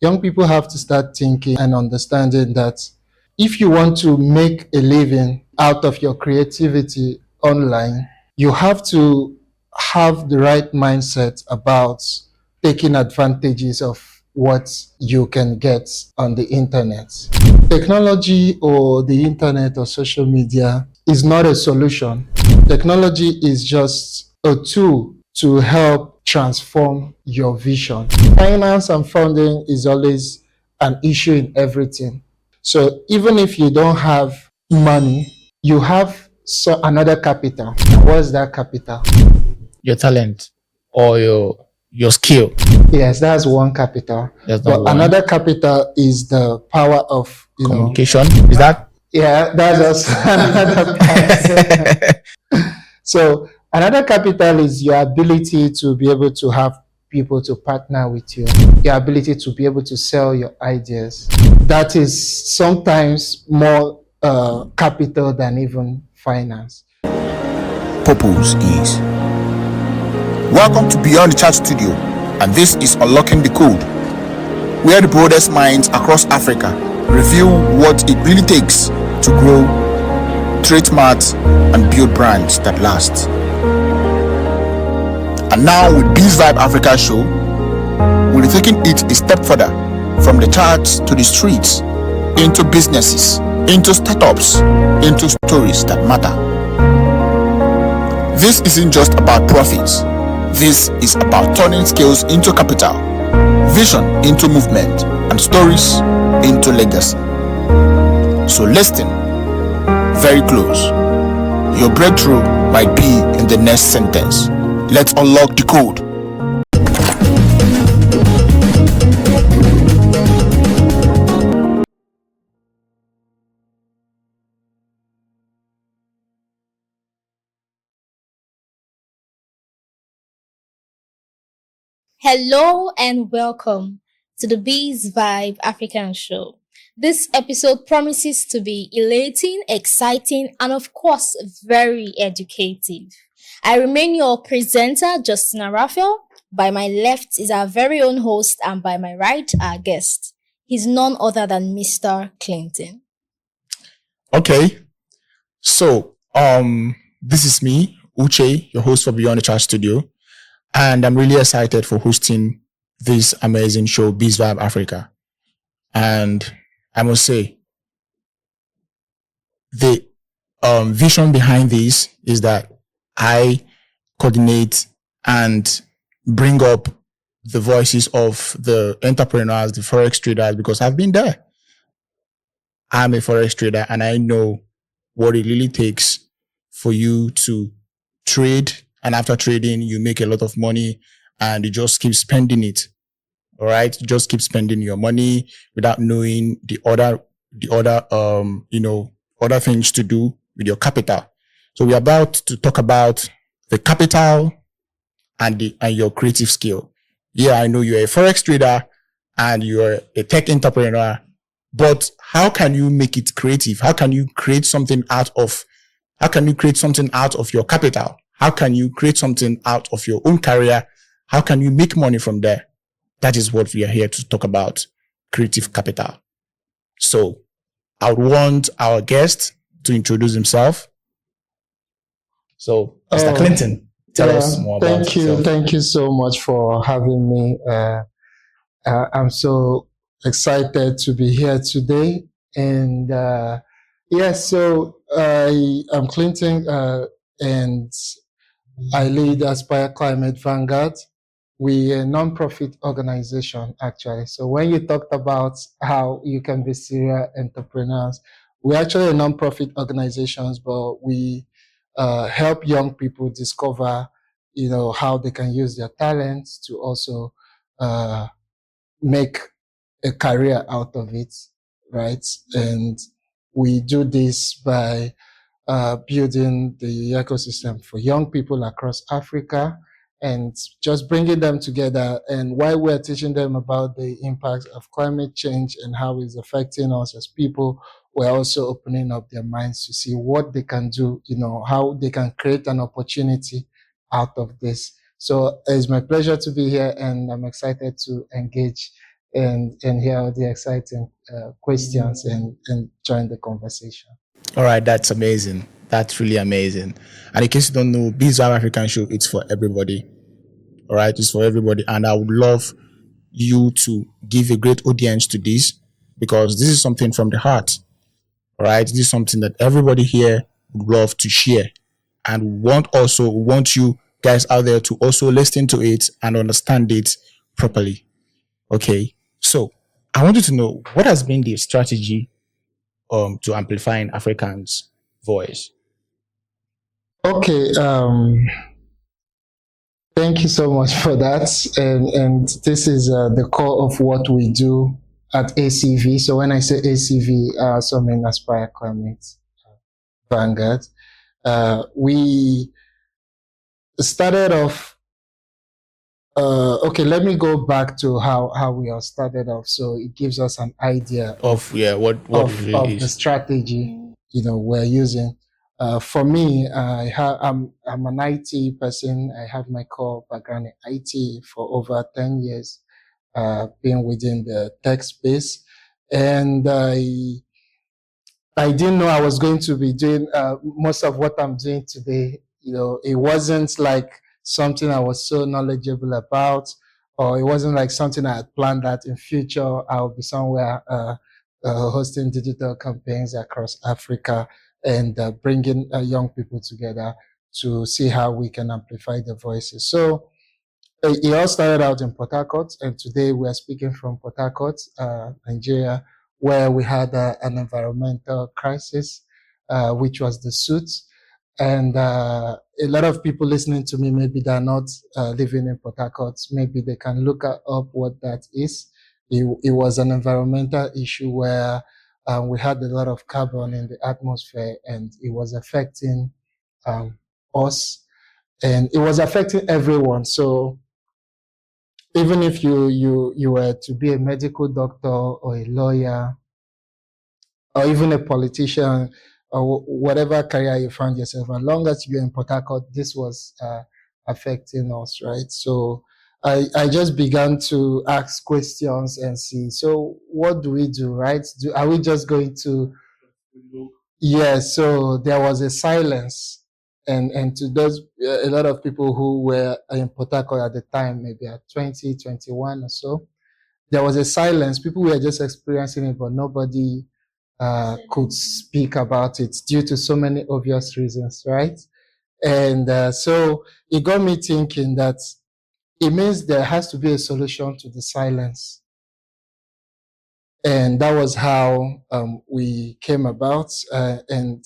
young people have to start thinking and understanding that if you want to make a living out of your creativity online, you have to have the right mindset about taking advantages of what you can get on the internet. Technology or the internet or social media is not a solution. Technology is just a tool to help transform your vision. Finance and funding is always an issue in everything. So even if you don't have money, you have another capital. What's that capital? Your talent or your skill. Yes, that's one capital. That's But not one. another capital is the power of Communication. Is that? Yeah, that's also another part. So another capital is your ability to be able to have people to partner with you, your ability to be able to sell your ideas. That is sometimes more capital than even finance. Purpose is. Welcome to Beyond the Chat Studio, and this is Unlocking the Code, where the broadest minds across Africa reveal what it really takes to grow, trade smart, and build brands that last. And now with BizVibes Africa Show, we'll be taking it a step further from the charts to the streets, into businesses, into startups, into stories that matter. This isn't just about profits. This is about turning skills into capital, vision into movement, and stories into legacy. So listen very close. Your breakthrough might be in the next sentence. Let's unlock the code. Hello and welcome to the BizVibes Africa Show. This episode promises to be elating, exciting, and of course, very educative. I remain your presenter, Justina Raphael. By my left is our very own host, and by my right, our guest. He's none other than Mr. Clinton. Okay. So, this is me, Uche, your host for Beyond the Chat Studio. And I'm really excited for hosting this amazing show, BizVibes Africa. And I must say, the vision behind this is that I coordinate and bring up the voices of the entrepreneurs, the forex traders, because I've been there. I'm a forex trader and I know what it really takes for you to trade. And after trading, you make a lot of money and you just keep spending it. All right. You just keep spending your money without knowing the other other things to do with your capital. So we're about to talk about the capital and your creative skill. Yeah, I know you're a forex trader and you're a tech entrepreneur, but how can you make it creative? How can you create something out of your capital? How can you create something out of your own career? How can you make money from there? That is what we are here to talk about, creative capital. So I would want our guest to introduce himself. So, Mr. Clinton, tell us more about yourself. Thank you so much for having me. I'm so excited to be here today. And so I am Clinton and I lead Aspire Climate Vanguard. We're a non-profit organization, actually. So when you talked about how you can be serial entrepreneurs, we're actually a non-profit organization, but we help young people discover, how they can use their talents to also make a career out of it, right? And we do this by building the ecosystem for young people across Africa and just bringing them together. And while we're teaching them about the impacts of climate change and how it's affecting us as people, we're also opening up their minds to see what they can do, how they can create an opportunity out of this. So it's my pleasure to be here and I'm excited to engage and hear all the exciting questions and join the conversation. All right, that's amazing. That's really amazing. And in case you don't know, BizVibes African Show, it's for everybody. All right, it's for everybody. And I would love you to give a great audience to this, because this is something from the heart. All right, this is something that everybody here would love to share, and want you guys out there to also listen to it and understand it properly. Okay, so I want you to know, what has been the strategy to amplifying Africans' voice? Okay, thank you so much for that. And this is the core of what we do at ACV. So when I say ACV, so I mean Aspire Climate Vanguard. We started off. Okay, let me go back to how we all started off, so it gives us an idea Of what of it really the is. strategy we're using. For me, I'm an IT person. I have my core background in IT for over 10 years, being within the tech space, and I didn't know I was going to be doing most of what I'm doing today. It wasn't like something I was so knowledgeable about, or it wasn't like something I had planned that in future I'll be somewhere hosting digital campaigns across Africa and bringing young people together to see how we can amplify the voices. So it all started out in Port Harcourt, and today we are speaking from Port Harcourt, Nigeria, where we had an environmental crisis, which was the suits. And a lot of people listening to me, maybe they're not living in Port Harcourt, maybe they can look up what that is. It was an environmental issue where we had a lot of carbon in the atmosphere, and it was affecting us, and it was affecting everyone. So even if you were to be a medical doctor or a lawyer or even a politician or whatever career you found yourself, as long as you're in Port Harcourt, this was affecting us, right? So I just began to ask questions and see, so what do we do, right? Are we just going to, yes, so there was a silence. And to those, a lot of people who were in Port Harcourt at the time, maybe at 20, 21 or so, there was a silence. People were just experiencing it, but nobody could speak about it due to so many obvious reasons, right? And so it got me thinking that it means there has to be a solution to the silence. And that was how we came about. And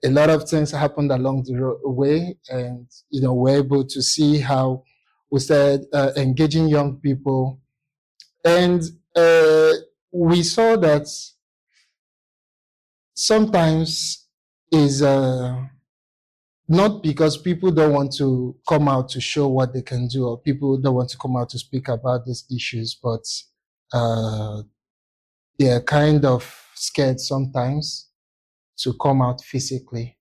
a lot of things happened along the way. And, we're able to see how we started engaging young people. And we saw that sometimes is not because people don't want to come out to show what they can do, or people don't want to come out to speak about these issues, but they're kind of scared sometimes to come out physically,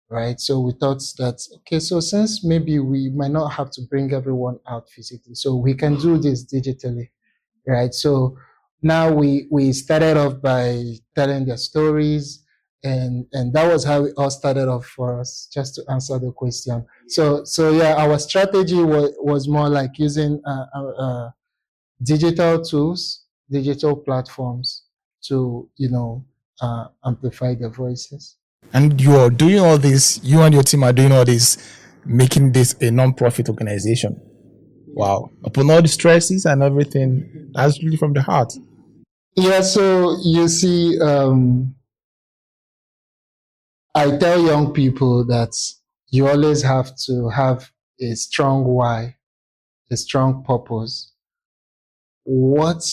right? So we thought that, okay, so since maybe we might not have to bring everyone out physically, so we can do this digitally, right? So now we started off by telling their stories, and that was how it all started off for us, just to answer the question. So yeah, our strategy was more like using digital tools, digital platforms to amplify the voices. And you are doing all this, you and your team are doing all this, making this a non-profit organization. Wow. Upon all the stresses and everything, that's really from the heart. Yeah, so you see, I tell young people that you always have to have a strong why, a strong purpose. What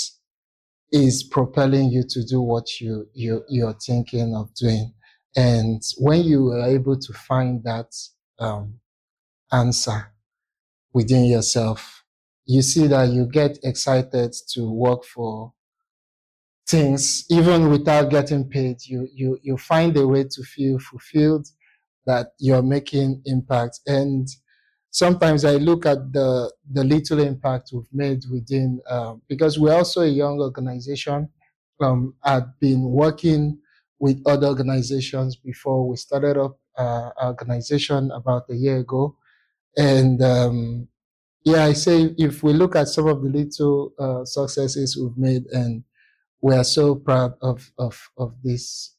is propelling you to do what you're thinking of doing? And when you are able to find that answer within yourself, you see that you get excited to work for things even without getting paid. You find a way to feel fulfilled, that you're making impact. And sometimes I look at the little impact we've made within, because we're also a young organization. I've been working with other organizations before we started up our organization about a year ago. And yeah, I say if we look at some of the little successes we've made, and we are so proud of this.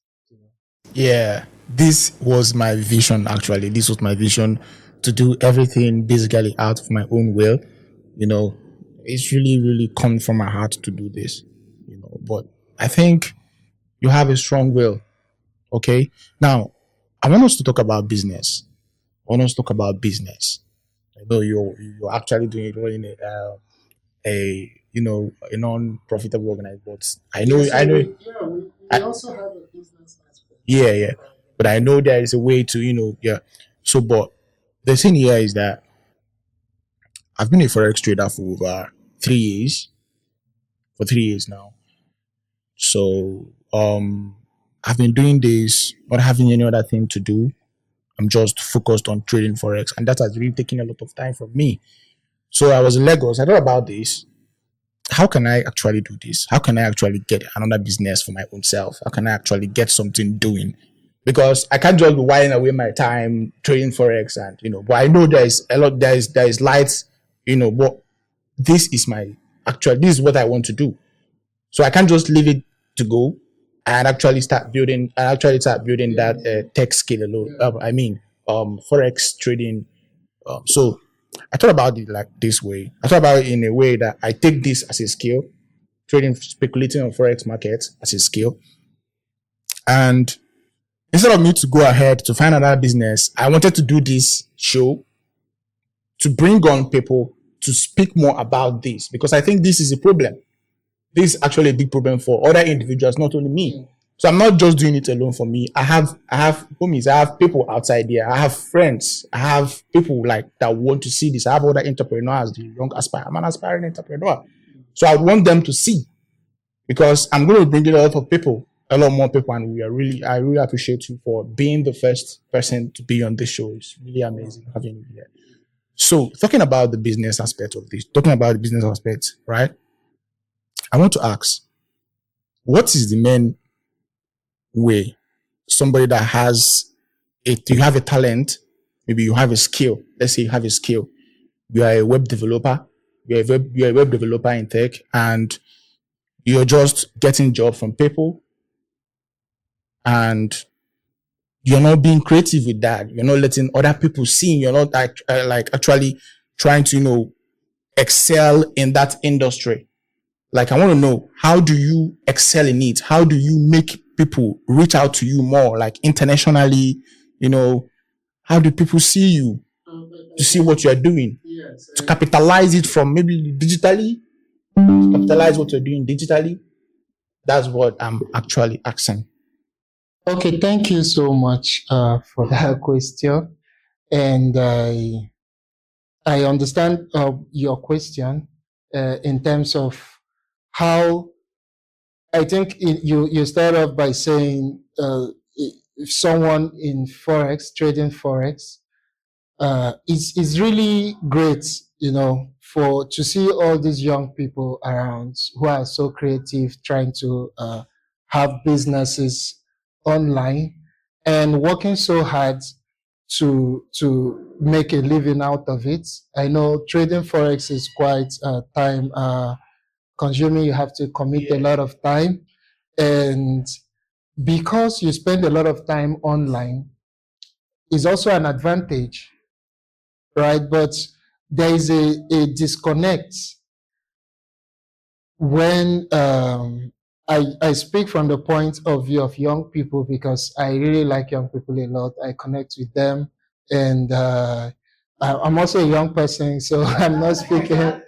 Yeah, this was my vision actually. This was my vision to do everything basically out of my own will. You know, it's really, really come from my heart to do this. You know, but I think you have a strong will. Okay. Now, I want us to talk about business. I want us to talk about business. I know you're actually doing it running a you know a non-profitable organization, but I, also have a business aspect. yeah. But I know there is a way to, yeah. So, but the thing here is that I've been a forex trader for over 3 years, for 3 years now. So, I've been doing this, not having any other thing to do. I'm just focused on trading forex, and that has really taken a lot of time from me. So I was in Lagos. I thought about this. How can I actually do this? How can I actually get another business for my own self? How can I actually get something doing? Because I can't just be whiling away my time trading forex, and but I know there is a lot, there is lights, but this is this is what I want to do. So I can't just leave it to go and actually start building that tech skill alone. Forex trading. So I thought about it like this way. I thought about it in a way that I take this as a skill, trading, speculating on forex markets as a skill, and instead of me to go ahead to find another business, I wanted to do this show to bring on people to speak more about this, because I think this is a problem. This is actually a big problem for other individuals, not only me. So I'm not just doing it alone for me. I have homies, I have people outside there, I have friends, I have people like that want to see this. I have other entrepreneurs, I'm an aspiring entrepreneur. So I want them to see, because I'm going to bring in a lot more people, and I really appreciate you for being the first person to be on this show. It's really amazing having you here. So talking about the business aspect of this, right? I want to ask, what is the main way somebody that you have a talent, maybe you have a skill, let's say you have a skill, you are a web developer, you're a web developer in tech, and you're just getting jobs from people, and you're not being creative with that. You're not letting other people see. You're not actually trying to, excel in that industry. Like, I want to know, how do you excel in it? How do you make people reach out to you more, like internationally? How do people see you, to see what you're doing, to capitalize it from maybe digitally, to capitalize what you're doing digitally? That's what I'm actually asking. Okay, thank you so much for that question. And I understand your question in terms of how, I think you start off by saying if someone in forex, trading forex, is really great, to see all these young people around who are so creative, trying to have businesses online and working so hard to make a living out of it. I know trading forex is quite time consuming. You have to commit a lot of time, and because you spend a lot of time online is also an advantage, right? But there is a disconnect when I speak from the point of view of young people, because I really like young people a lot. I connect with them, and I'm also a young person, so I'm not speaking.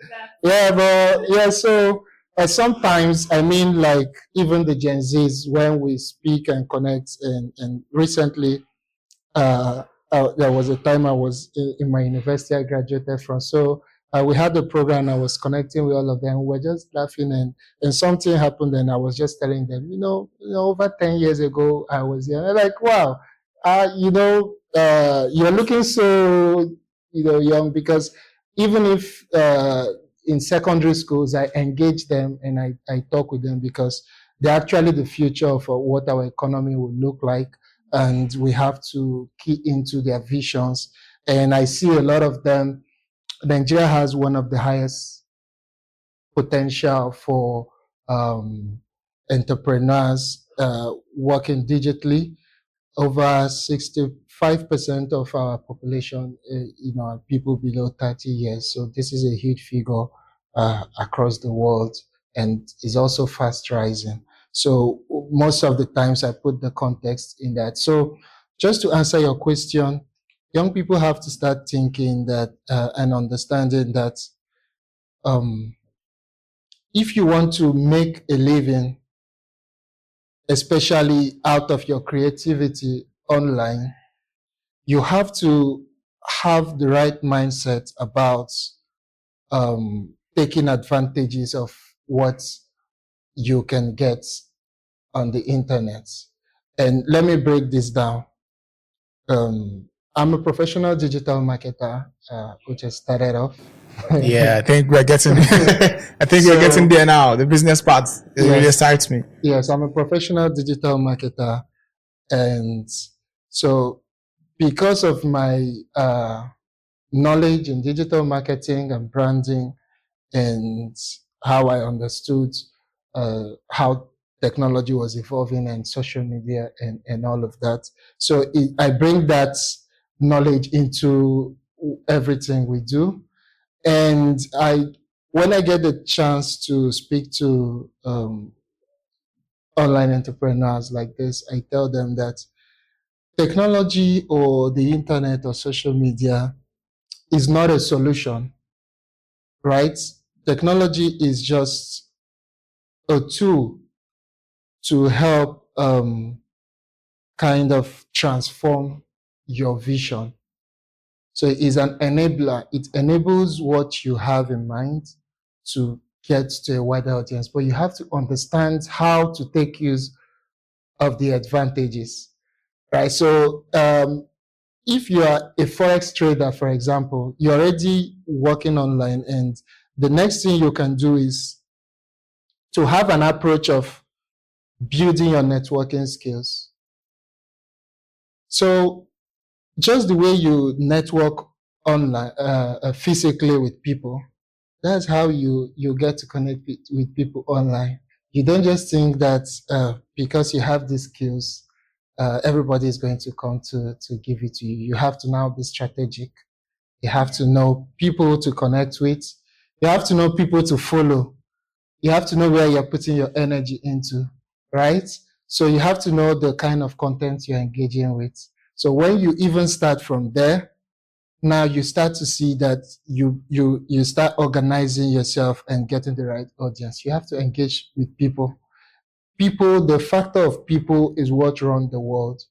Yeah, but yeah, so sometimes, I mean, like even the Gen Zs, when we speak and connect, and recently, there was a time I was in my university I graduated from. So we had a program. I was connecting with all of them. We were just laughing, and something happened, and I was just telling them, over 10 years ago, I was here. They're like, wow, you're looking so, young, because even if in secondary schools I engage them and I talk with them, because they're actually the future of what our economy will look like, and we have to key into their visions. And I see a lot of them. Nigeria has one of the highest potential for entrepreneurs working digitally. Over 65% of our population, are people below 30 years. So this is a huge figure across the world, and is also fast rising. So most of the times I put the context in that. So just to answer your question, young people have to start thinking that and understanding that if you want to make a living, especially out of your creativity online, you have to have the right mindset about taking advantages of what you can get on the internet. And let me break this down. I'm a professional digital marketer, which I started off. Yeah, I think we're getting I think we're getting there now. The business part, it really excites me. Yes, I'm a professional digital marketer. And so because of my knowledge in digital marketing and branding, and how I understood how technology was evolving and social media and all of that. So I bring that knowledge into everything we do. And when I get the chance to speak to online entrepreneurs like this, I tell them that technology or the internet or social media is not a solution, right? Technology is just a tool to help kind of transform your vision. So it is an enabler. It enables what you have in mind to get to a wider audience, but you have to understand how to take use of the advantages, right? So if you are a forex trader, for example, you're already working online, and the next thing you can do is to have an approach of building your networking skills. So just the way you network online, physically with people, that's how you get to connect with people online. You don't just think that because you have these skills, everybody is going to come to give it to you. You have to now be strategic. You have to know people to connect with. You have to know people to follow. You have to know where you're putting your energy into, right? So you have to know the kind of content you're engaging with. So when you even start from there, now you start to see that you start organizing yourself and getting the right audience. You have to engage with people. People, the factor of people is what runs the world.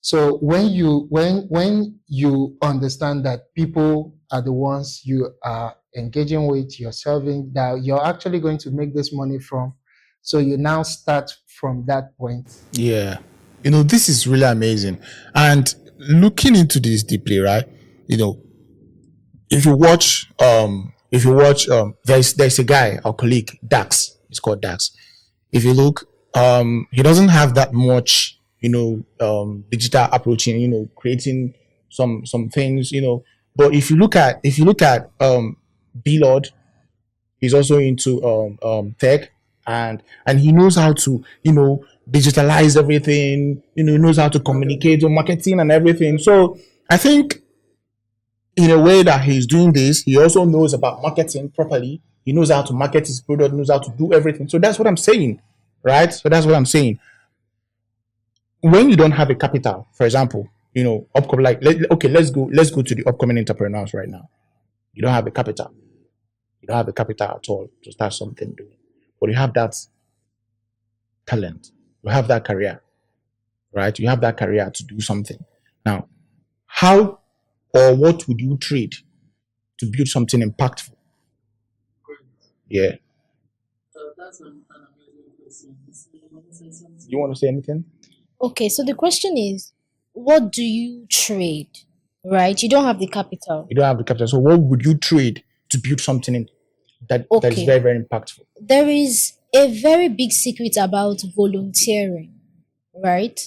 So when you understand that people are the ones you are engaging with, you're serving, that you're actually going to make this money from. So you now start from that point. Yeah. This is really amazing. And looking into this deeply, right? If you watch there's a guy, our colleague, Dax. It's called Dax. If you look, he doesn't have that much, digital approaching, creating some things, but if you look at B-Lord, he's also into tech, and he knows how to digitalize everything. He knows how to communicate on marketing and everything. So I think in a way that he's doing this, he also knows about marketing properly. He knows how to market his product, knows how to do everything. So that's what I'm saying, right? So that's what I'm saying. When you don't have a capital, for example, upcoming, let's go to the upcoming entrepreneurs right now. You don't have a capital. You don't have a capital at all to start something doing, but you have that talent. You have that career, right? You have that career to do something. Now, how or what would you trade to build something impactful? Yeah. That's an amazing question. You want to say anything? Okay, so the question is, what do you trade right? You don't have the capital. You don't have the capital. So what would you trade to build something that is Okay. very, very impactful? There is a very big secret about volunteering, right?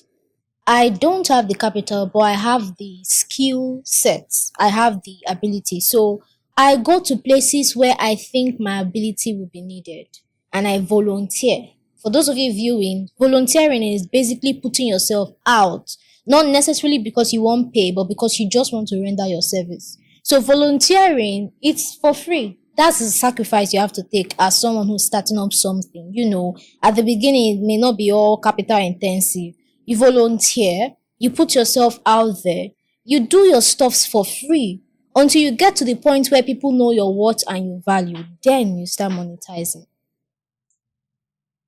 I don't have the capital, but I have the skill sets. I have the ability. So I go to places where I think my ability will be needed and I volunteer. For those of you viewing, volunteering is basically putting yourself out, not necessarily because you want pay, but because you just want to render your service. So volunteering, it's for free. That's the sacrifice you have to take as someone who's starting up something. You know, at the beginning, it may not be all capital intensive. You volunteer, you put yourself out there, you do your stuffs for free until you get to the point where people know your worth and your value. Then you start monetizing.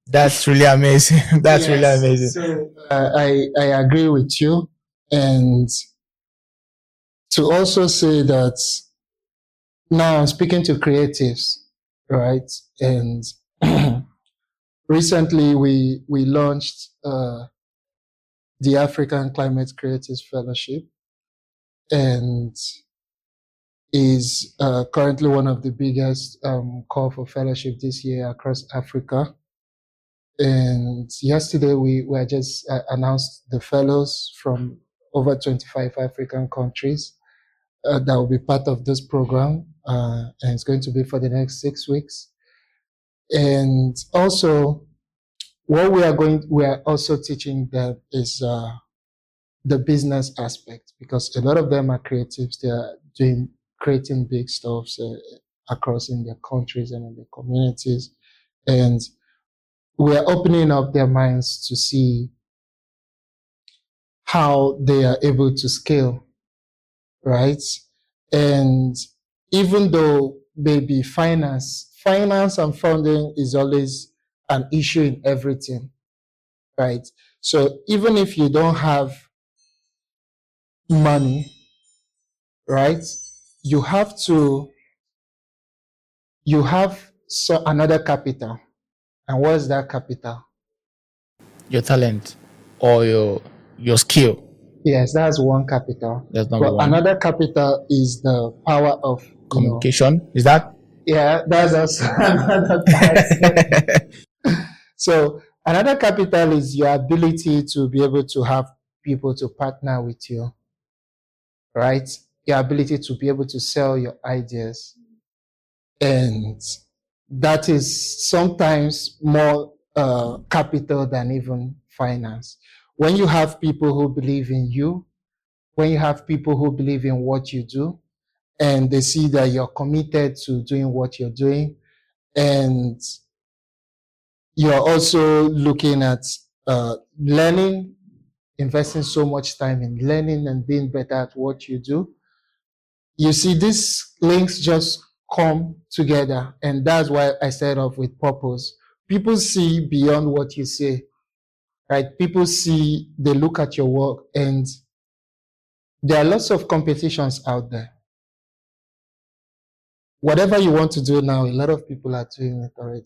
That's really amazing. That's really Yes. amazing. So I agree with you. And to also say that now I'm speaking to creatives, right? And recently we launched the African Climate Creatives Fellowship, and is currently one of the biggest call for fellowship this year across Africa. And yesterday we were just announced the fellows from over 25 African countries that will be part of this program, and it's going to be for the next 6 weeks. And also, what we are also teaching them is the business aspect, because a lot of them are creatives. They are creating big stuff across in their countries and in their communities, and we are opening up their minds to see how they are able to scale, right? And even though maybe finance and funding is always an issue in everything, right? So even if you don't have money, right, you have another capital. And what is that capital? Your talent or your skill. Yes, that's one capital. That's number But one. another capital is the power of Communication. Is that? Yeah, that's also another part. So another capital is your ability to be able to have people to partner with you, right? Your ability to be able to sell your ideas. And that is sometimes more capital than even finance. When you have people who believe in you, when you have people who believe in what you do, and they see that you're committed to doing what you're doing, and you're also looking at learning, investing so much time in learning and being better at what you do, you see these links just come together. And that's why I started off with purpose. People see beyond what you say, right? People see, they look at your work, and there are lots of competitions out there. Whatever you want to do now, a lot of people are doing it already.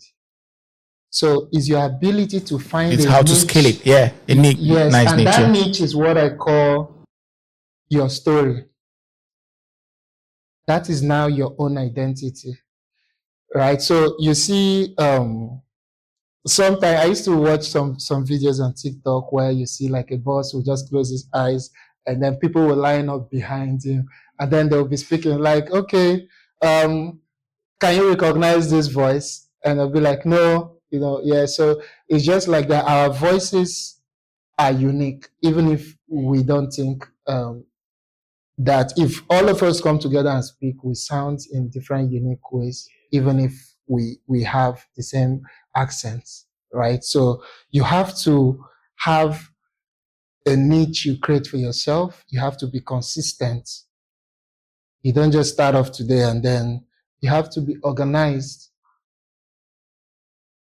So it's your ability to find It's a how niche. to scale it. Yeah. A niche. Yes, Nice and niche. that Yeah. niche is what I call your story. That is now your own identity, right? So you see, sometimes I used to watch some videos on TikTok where you see like a boss will just close his eyes, and then people will line up behind him, and then they'll be speaking like, okay, can you recognize this voice? And I'll be like, no, yeah. So it's just like that. Our voices are unique, even if we don't think that if all of us come together and speak, we sound in different unique ways, even if we have the same accents, right? So you have to have a niche you create for yourself. You have to be consistent. You don't just start off today and then you have to be organized.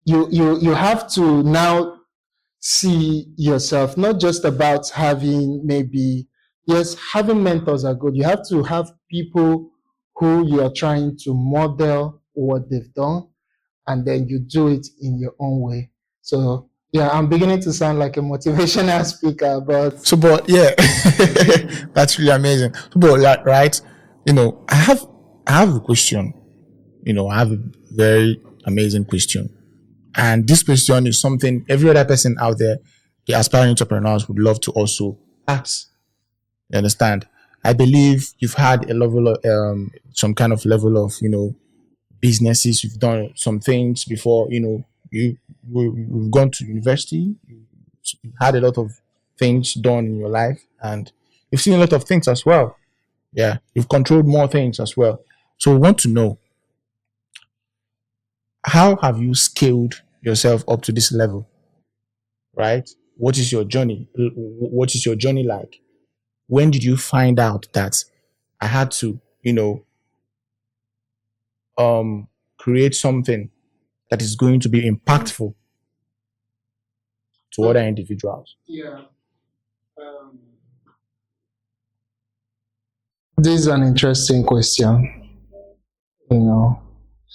You have to now see yourself, not just about having yes, having mentors are good. You have to have people who you are trying to model what they've done, and then you do it in your own way. So Yeah, I'm beginning to sound like a motivational speaker, but So, but yeah, that's really amazing. So, but like, right, I have a question. I have a very amazing question, and this question is something every other person out there, the aspiring entrepreneurs, would love to also ask. You understand? I believe you've had a level of some kind of level of businesses. You've done some things before. You've gone to university. You've had a lot of things done in your life, and you've seen a lot of things as well. Yeah, you've controlled more things as well. So we want to know, how have you scaled yourself up to this level, right? What is your journey? What is your journey like? When did you find out that I had to, create something that is going to be impactful to other individuals? yeah, this is an interesting question,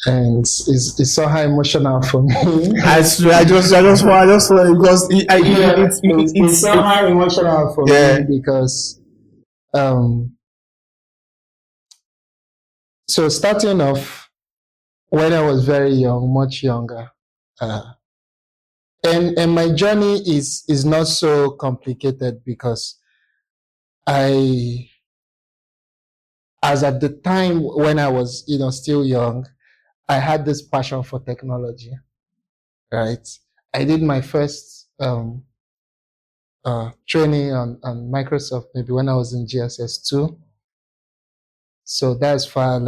and it's somehow emotional for me. I just want because It's somehow emotional for yeah. me because um so starting off when I was very young, much younger, uh, and my journey is not so complicated because I, as at the time when I was still young, I had this passion for technology, right? I did my first training on Microsoft maybe when I was in GSS 2. So that's far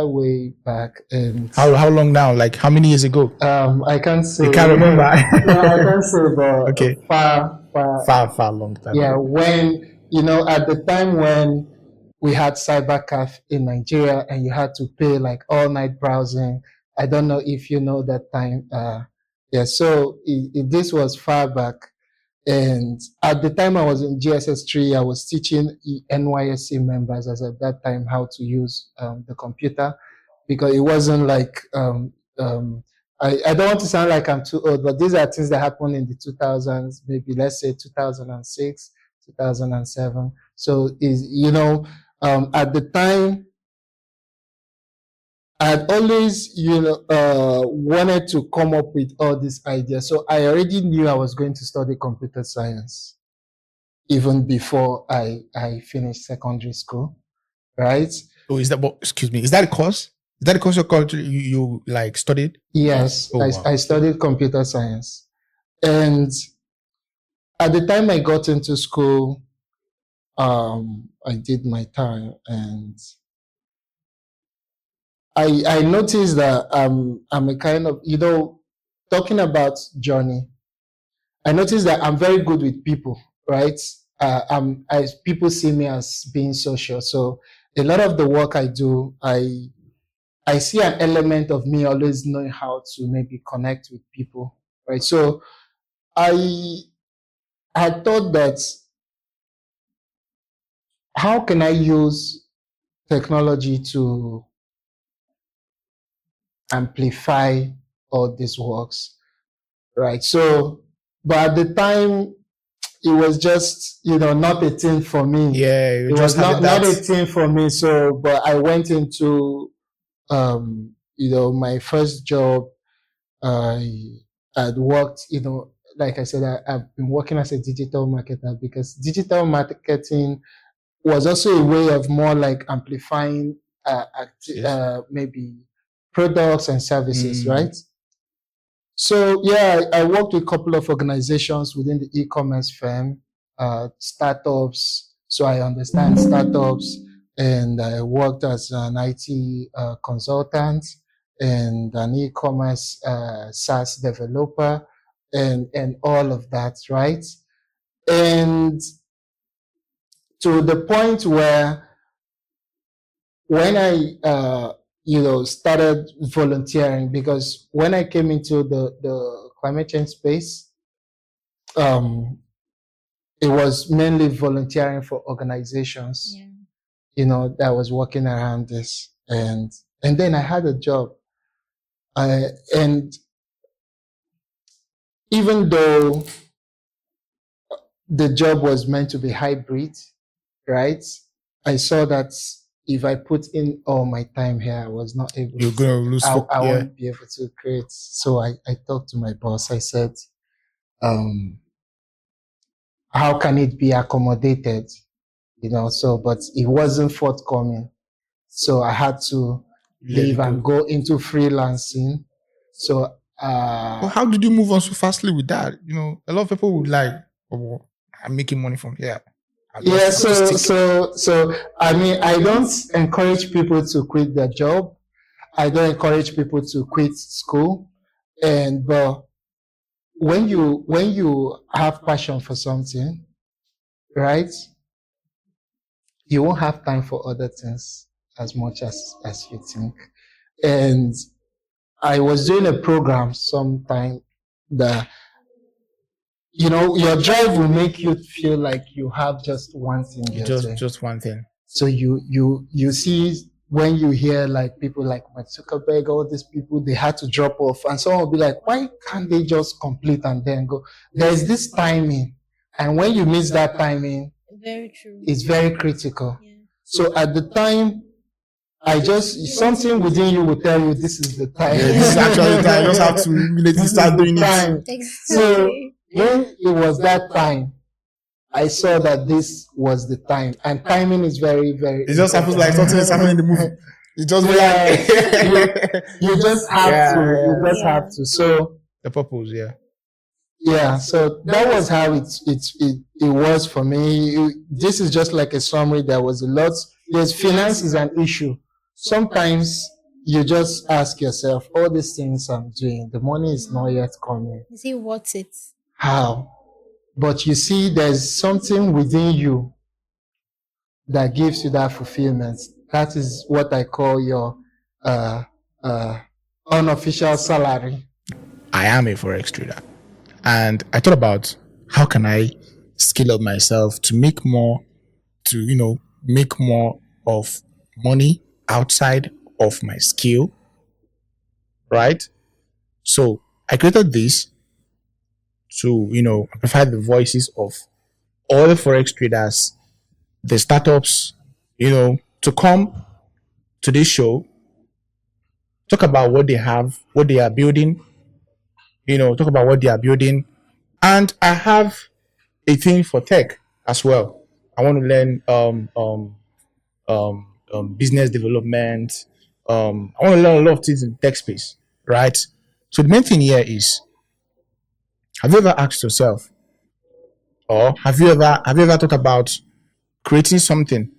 way back. And How long now? Like how many years ago? I can't say. You can't remember. No, I can't say, but Okay. Far long time. Yeah, when at the time when we had cybercafe in Nigeria and you had to pay like all night browsing. I don't know if you know that time. Yeah, so this was far back. And at the time I was in GSS 3, I was teaching NYSC members as at that time how to use the computer, because it wasn't like I don't want to sound like I'm too old, but these are things that happened in the 2000s, maybe let's say 2006, 2007. So at the time I had always, wanted to come up with all these ideas. So I already knew I was going to study computer science even before I finished secondary school, right? Oh, excuse me? Is that a course? Is that a course you like studied? Yes, Oh, wow. I studied computer science. And at the time I got into school, I did my time, and I noticed that I'm a kind of, talking about journey, I noticed that I'm very good with people, right? People see me as being social. So a lot of the work I do, I see an element of me always knowing how to maybe connect with people, right? So I had thought that, how can I use technology to amplify all these works, right? So, but at the time, it was just not a thing for me. Yeah, it was not a thing for me. So, but I went into my first job. I had worked, like I said, I've been working as a digital marketer, because digital marketing was also a way of more like amplifying maybe products and services, right? So yeah, I worked with a couple of organizations within the e-commerce firm, startups. So I understand startups, and I worked as an IT consultant and an e-commerce SaaS developer, and all of that, right? And to the point where when I started volunteering, because when I came into the climate change space, it was mainly volunteering for organizations, that was working around this, and then I had a job, and even though the job was meant to be hybrid, right? I saw that if I put in all my time here, I was not able You're gonna lose. I won't be able to create. So I talked to my boss. I said, how can it be accommodated? So, but it wasn't forthcoming. So I had to leave and go into freelancing. So, well, how did you move on so fastly with that? A lot of people would like, oh, I'm making money from here. Yeah, so I mean, I don't encourage people to quit their job. I don't encourage people to quit school. But when you have passion for something, right, you won't have time for other things as much as you think. And I was doing a program sometime that your drive will make you feel like you have just one thing. Just one thing. So you see when you hear like people like Mark Zuckerberg, all these people, they had to drop off, and someone will be like, why can't they just complete and then go? There's this timing, and when you miss that timing, very true, it's very critical. Yeah. So at the time, something within you will tell you this is the time. Yeah, this is actually the time. You just have to immediately start doing it. Exactly. So when it was that time, I saw that this was the time, and timing is very, very. It just happens like something is happening in the movie. You just you just have to. You just have to. So the purpose, yeah. Yeah. So that was how it was for me. This is just like a summary. There was a lot. Yes, finance is an issue. Sometimes you just ask yourself, all these things I'm doing, the money is not yet coming. Is it worth it? How? But you see, there's something within you that gives you that fulfillment. That is what I call your unofficial salary. I am a forex trader, and I thought about how can I scale up myself to make more, make more of money outside of my skill, right? So I created this to, amplify the voices of all the forex traders, the startups, to come to this show, talk about what they have, what they are building, talk about what they are building. And I have a thing for tech as well. I want to learn business development. I want to learn a lot of things in tech space, right? So the main thing here is, have you ever asked yourself, or have you ever thought about creating something?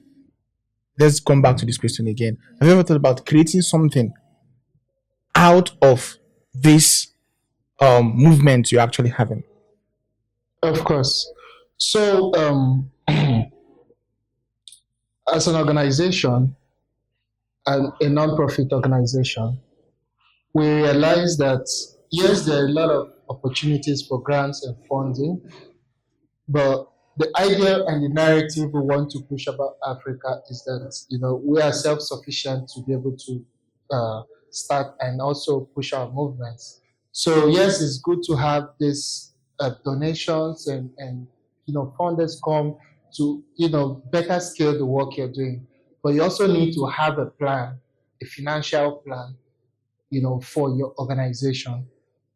Let's come back to this question again. Have you ever thought about creating something out of this movement you're actually having? Of course. So as an organization, a non-profit organization, we realize that yes, there are a lot of opportunities for grants and funding, but the idea and the narrative we want to push about Africa is that we are self-sufficient to be able to start and also push our movements. So yes, it's good to have this donations and funders come to better scale the work you're doing, but you also need to have a plan, a financial plan, for your organization.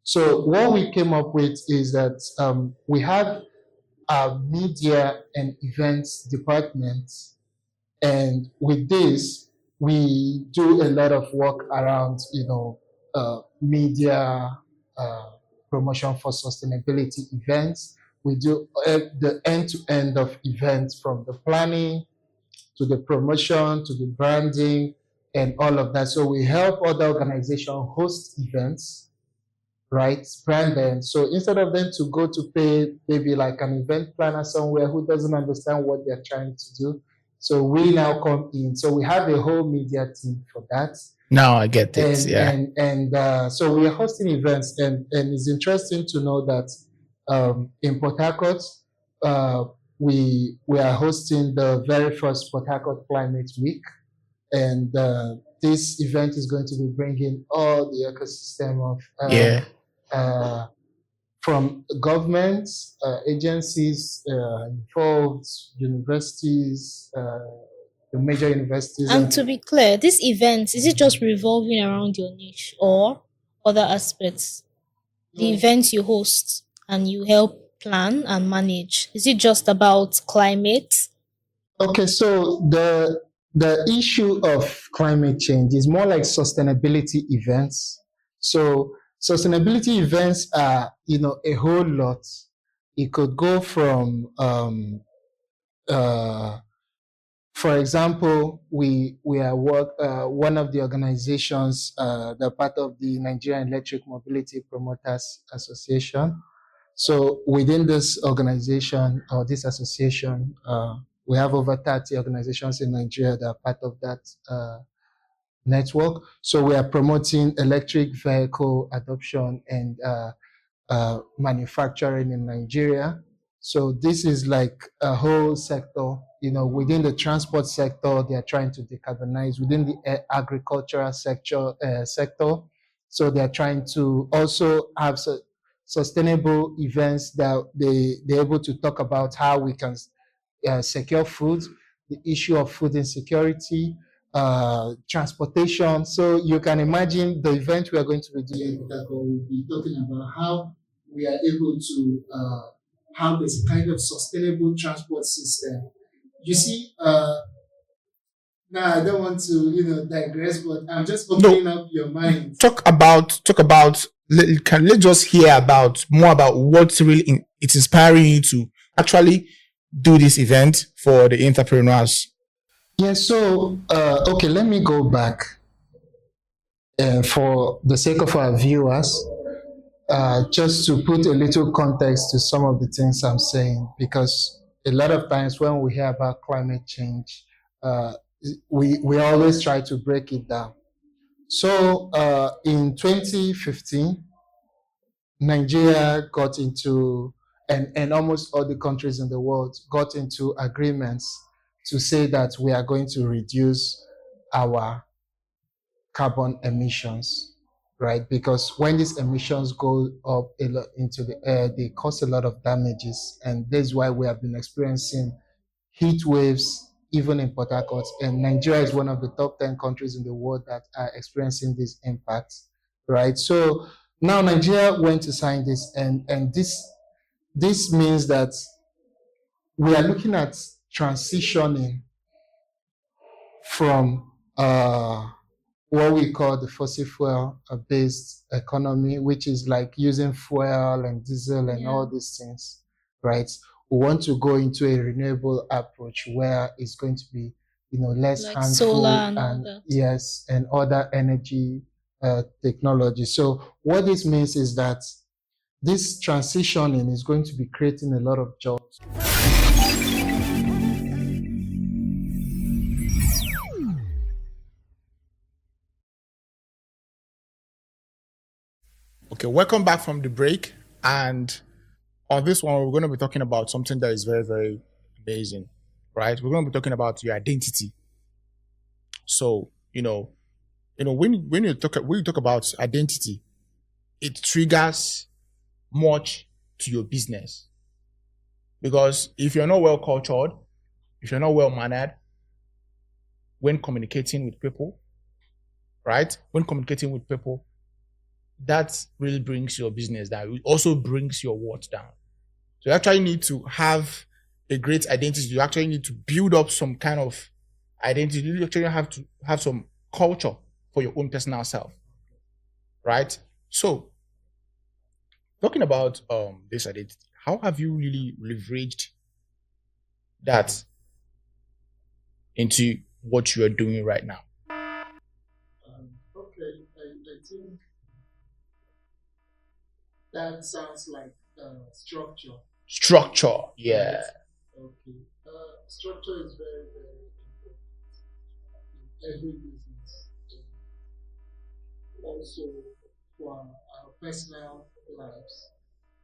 So what we came up with is that we have a media and events department, and with this we do a lot of work around media promotion for sustainability events. We do the end-to-end of events, from the planning to the promotion to the branding and all of that. So we help other organizations host events, right? Brand them. So instead of them to go to pay maybe like an event planner somewhere who doesn't understand what they're trying to do, so we now come in. So we have a whole media team for that. Now I get it. So we are hosting events, and it's interesting to know that in Port Harcourt, we are hosting the very first Port Harcourt Climate Week, and this event is going to be bringing all the ecosystem of from governments, agencies involved, universities, the major universities. And to be clear, this event, is it just revolving around your niche or other aspects? The events you host and you help plan and manage, is it just about climate? Okay, so the issue of climate change is more like sustainability events. So sustainability events are, a whole lot. It could go from uh, for example, we are one of the organizations that are part of the Nigerian Electric Mobility Promoters Association. So within this organization or this association, we have over 30 organizations in Nigeria that are part of that network. So we are promoting electric vehicle adoption and manufacturing in Nigeria. So this is like a whole sector. Within the transport sector, they are trying to decarbonize. Within the agricultural sector, so they are trying to also have sustainable events that they're able to talk about how we can secure food, the issue of food insecurity, transportation. So you can imagine the event we are going to be doing. We'll be talking about how we are able to have this kind of sustainable transport system. You see, now I don't want to, digress, but I'm just opening up your mind. Talk about. Let's just hear about more about what's really it's inspiring you to actually do this event for the entrepreneurs. Yeah. So okay, let me go back. For the sake of our viewers, just to put a little context to some of the things I'm saying, because a lot of times when we hear about climate change, we always try to break it down. So in 2015, Nigeria got into, and almost all the countries in the world got into agreements to say that we are going to reduce our carbon emissions, right? Because when these emissions go up a lot into the air, they cause a lot of damages. And this is why we have been experiencing heat waves, even in Port Harcourt. And Nigeria is one of the top 10 countries in the world that are experiencing these impacts, right? So now Nigeria went to sign this, and this means that we are looking at transitioning from what we call the fossil fuel based economy, which is like using fuel and diesel and all these things, right? We want to go into a renewable approach where it's going to be, less Like harmful solar and all and that. yes, and other energy technology. So what this means is that this transitioning is going to be creating a lot of jobs. Okay, welcome back from the break. And on this one, we're going to be talking about something that is very, very amazing, right? We're going to be talking about your identity. So, when you talk about identity, it triggers much to your business. Because if you're not well cultured, if you're not well mannered, when communicating with people, right? When communicating with people, that really brings your business down. It also brings your worth down. So you actually need to have a great identity. You actually need to build up some kind of identity. You actually have to have some culture for your own personal self, right? So talking about this identity, how have you really leveraged that into what you are doing right now? Okay, I think that sounds like structure. Structure, yeah. Okay. Structure is very, very important in every business. Also for our personal lives,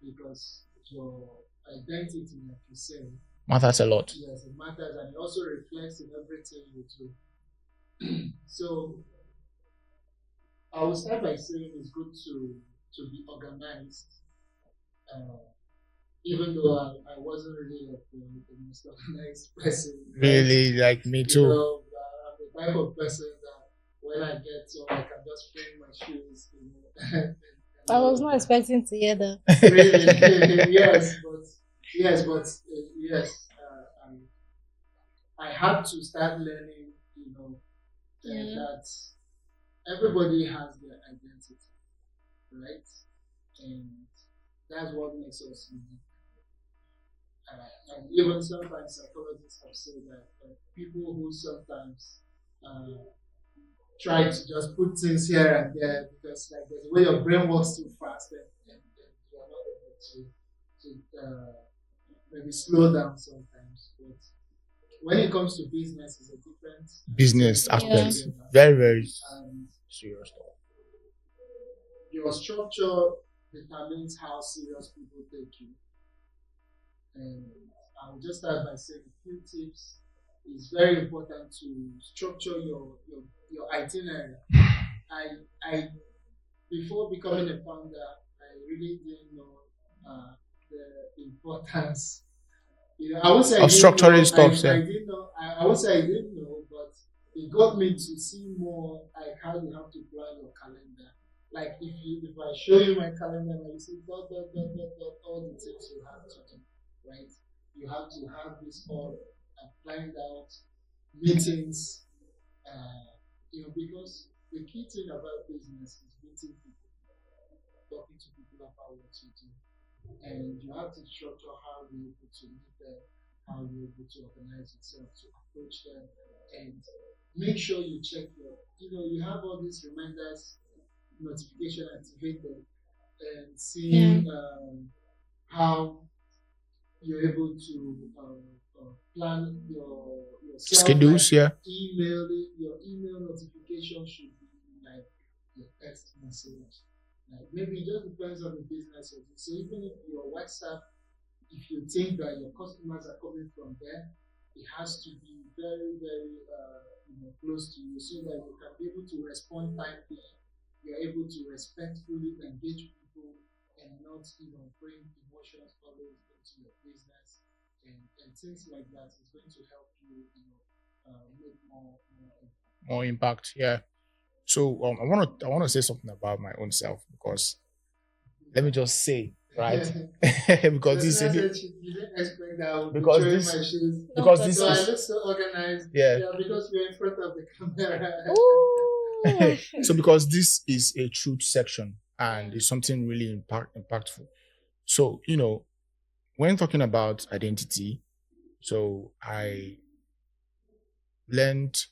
because your identity, like you say, Matters a lot. yes, it matters, and it also reflects in everything you do. So I will start by saying it's good to be organized. Even though I wasn't really like the most organized person. Really, like me You too. know, I'm the type of person that when I get to, I can just bring my shoes, you know. I was not expecting to hear that. Really, yes, I had to start learning, you know, that everybody has their identity, right? And that's what makes us unique. And even sometimes psychologists have said that people who sometimes try to just put things here and there because like there's a way your brain works too fast and you're not able to maybe slow down sometimes. But when it comes to business, it's a different Business aspect. Yeah. Very, very And serious stuff. your structure determines how serious people take you. And I will just start by saying a few tips. It's very important to structure your itinerary. I before becoming a founder, I really didn't know the importance. You know, I would say Of structuring stuff, I didn't know. I would say I didn't know, but it got me to see more like how you have to plan your calendar. Like if I show you my calendar and you see all the things you have to do, right? You have to have this all planned out, meetings, you know, because the key thing about business is meeting people, talking to people about what you do. And you have to structure how you're able to meet them, how you're able to organize yourself to approach them, and make sure you check you have all these reminders, notification activated, and seeing how you're able to plan yourself. Schedules, like yeah. Your email notification should be like your text message. Like maybe it just depends on the business of it. So even if your WhatsApp, if you think that your customers are coming from there, it has to be very, very close to you so that you can be able to respond timely. You're able to respectfully engage people and not bring emotions always into your business and things like that is going to help you make More impact, yeah. So I want to say something about my own self because let me just say, right? Because this you is didn't expect that I would because be this showing my shoes. because this So I is look so organized. yeah. Because we're in front of the camera. Ooh. So because this is a truth section and it's something really impactful. So when talking about identity, so I learned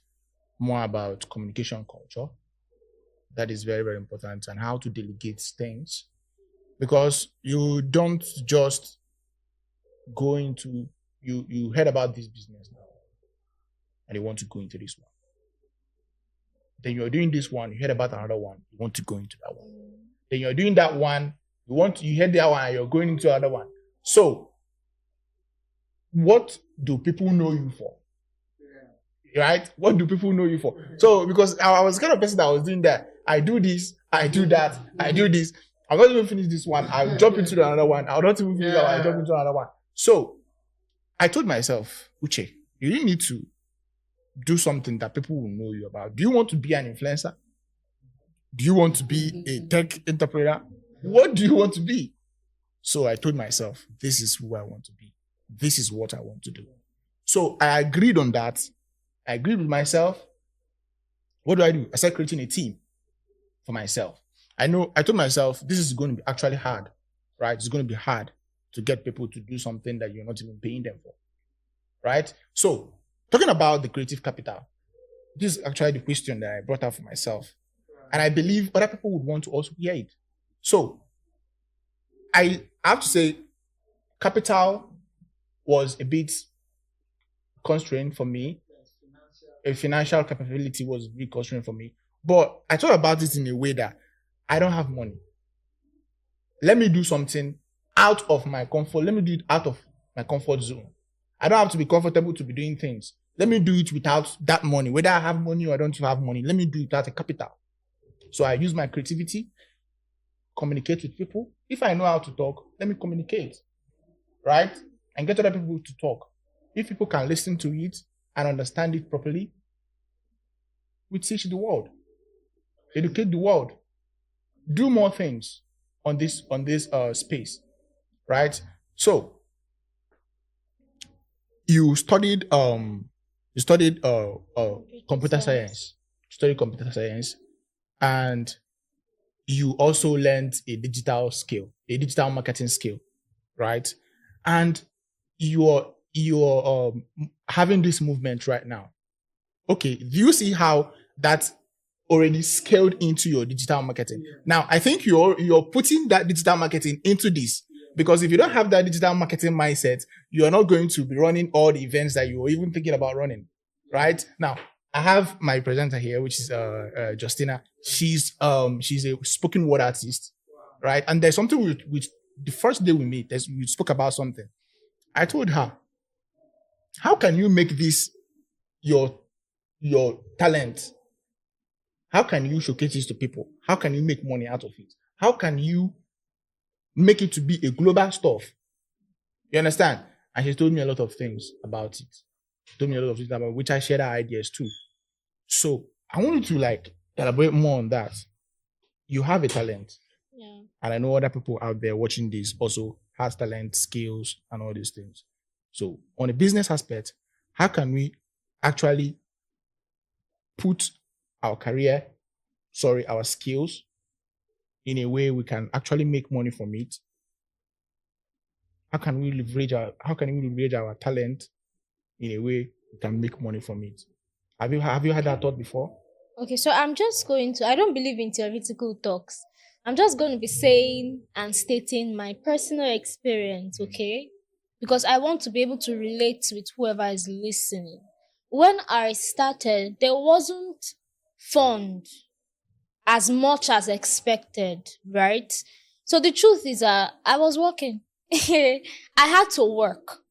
more about communication culture. That is very, very important, and how to delegate things. Because you don't just go into you heard about this business now and you want to go into this one. Then you're doing this one, you heard about another one, you want to go into that one. Then you're doing that one, you heard that one, and you're going into another one. So what do people know you for? Right? What do people know you for? So because I was the kind of person that was doing that. I do this, I do that, I do this. I'm not even finish this one. I'll jump into another one. I'll not even finish that one. I'll jump into another one. So I told myself, Uche, you really need to do something that people will know you about. Do you want to be an influencer? Do you want to be a tech entrepreneur? What do you want to be? So I told myself, this is who I want to be. This is what I want to do. So I agreed on that. I agreed with myself. What do? I started creating a team for myself. I told myself, this is going to be actually hard, right? It's going to be hard to get people to do something that you're not even paying them for, right? So talking about the creative capital, this is actually the question that I brought up for myself. And I believe other people would want to also hear it. So I have to say, capital was a bit constrained for me. A financial capability was a bit constrained for me. But I thought about it in a way that I don't have money. Let me do something out of my comfort. Let me do it out of my comfort zone. I don't have to be comfortable to be doing things. Let me do it without that money. Whether I have money or I don't have money, let me do it without a capital. So I use my creativity, communicate with people. If I know how to talk, let me communicate, right? And get other people to talk. If people can listen to it and understand it properly, we teach the world, educate the world, do more things on this space, right? So you studied computer science, and you also learned a digital marketing skill, right? And you're having this movement right now. Okay, do you see how that's already scaled into your digital marketing? Yeah. Now, I think you're putting that digital marketing into this, because if you don't have that digital marketing mindset, you are not going to be running all the events that you were even thinking about running, right? Now, I have my presenter here, which is Justina. She's a spoken word artist, right? And there's something which the first day we meet, we spoke about something. I told her, how can you make this your talent? How can you showcase this to people? How can you make money out of it? How can you make it to be a global stuff? You understand? And she told me a lot of things about it. Told me a lot of things about which I shared her ideas too. So I want you to elaborate more on that. You have a talent. Yeah. And I know other people out there watching this also has talent, skills, and all these things. So on a business aspect, how can we actually put our skills in a way we can actually make money from it? How can we leverage our talent in a way we can make money from it? Have you had that thought before? Okay, so I don't believe in theoretical talks. I'm just going to be saying and stating my personal experience, okay? Because I want to be able to relate with whoever is listening. When I started, there wasn't fund as much as expected, right? So the truth is I was working. I had to work.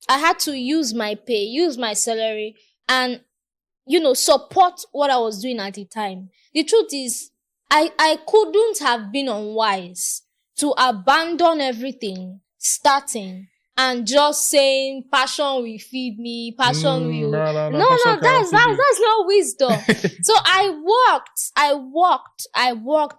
I had to use my pay, use my salary, and support what I was doing at the time. The truth is, I couldn't have been unwise to abandon everything, starting and just saying passion will feed me, passion will no, that's not wisdom. So I worked,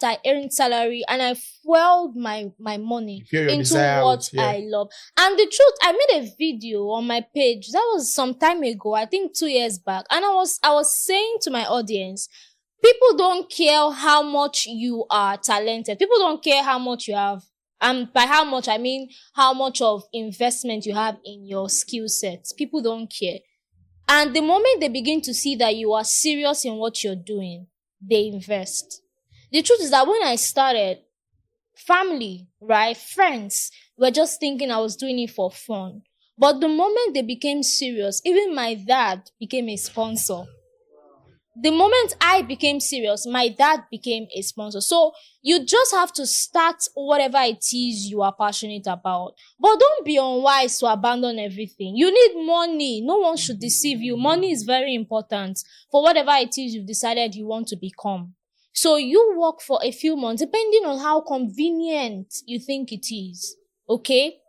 I earned salary, and I fueled my money into what I love. And the truth, I made a video on my page that was some time ago, I think 2 years back, and I was saying to my audience, people don't care how much you are talented. People don't care how much you have. And by how much, I mean how much of investment you have in your skill sets. People don't care. And the moment they begin to see that you are serious in what you're doing, they invest. The truth is that when I started, family, right, friends were just thinking I was doing it for fun. But the moment they became serious, even my dad became a sponsor. The moment I became serious, my dad became a sponsor. So you just have to start whatever it is you are passionate about. But don't be unwise to abandon everything. You need money. No one should deceive you. Money is very important for whatever it is you've decided you want to become. So you work for a few months, depending on how convenient you think it is. Okay?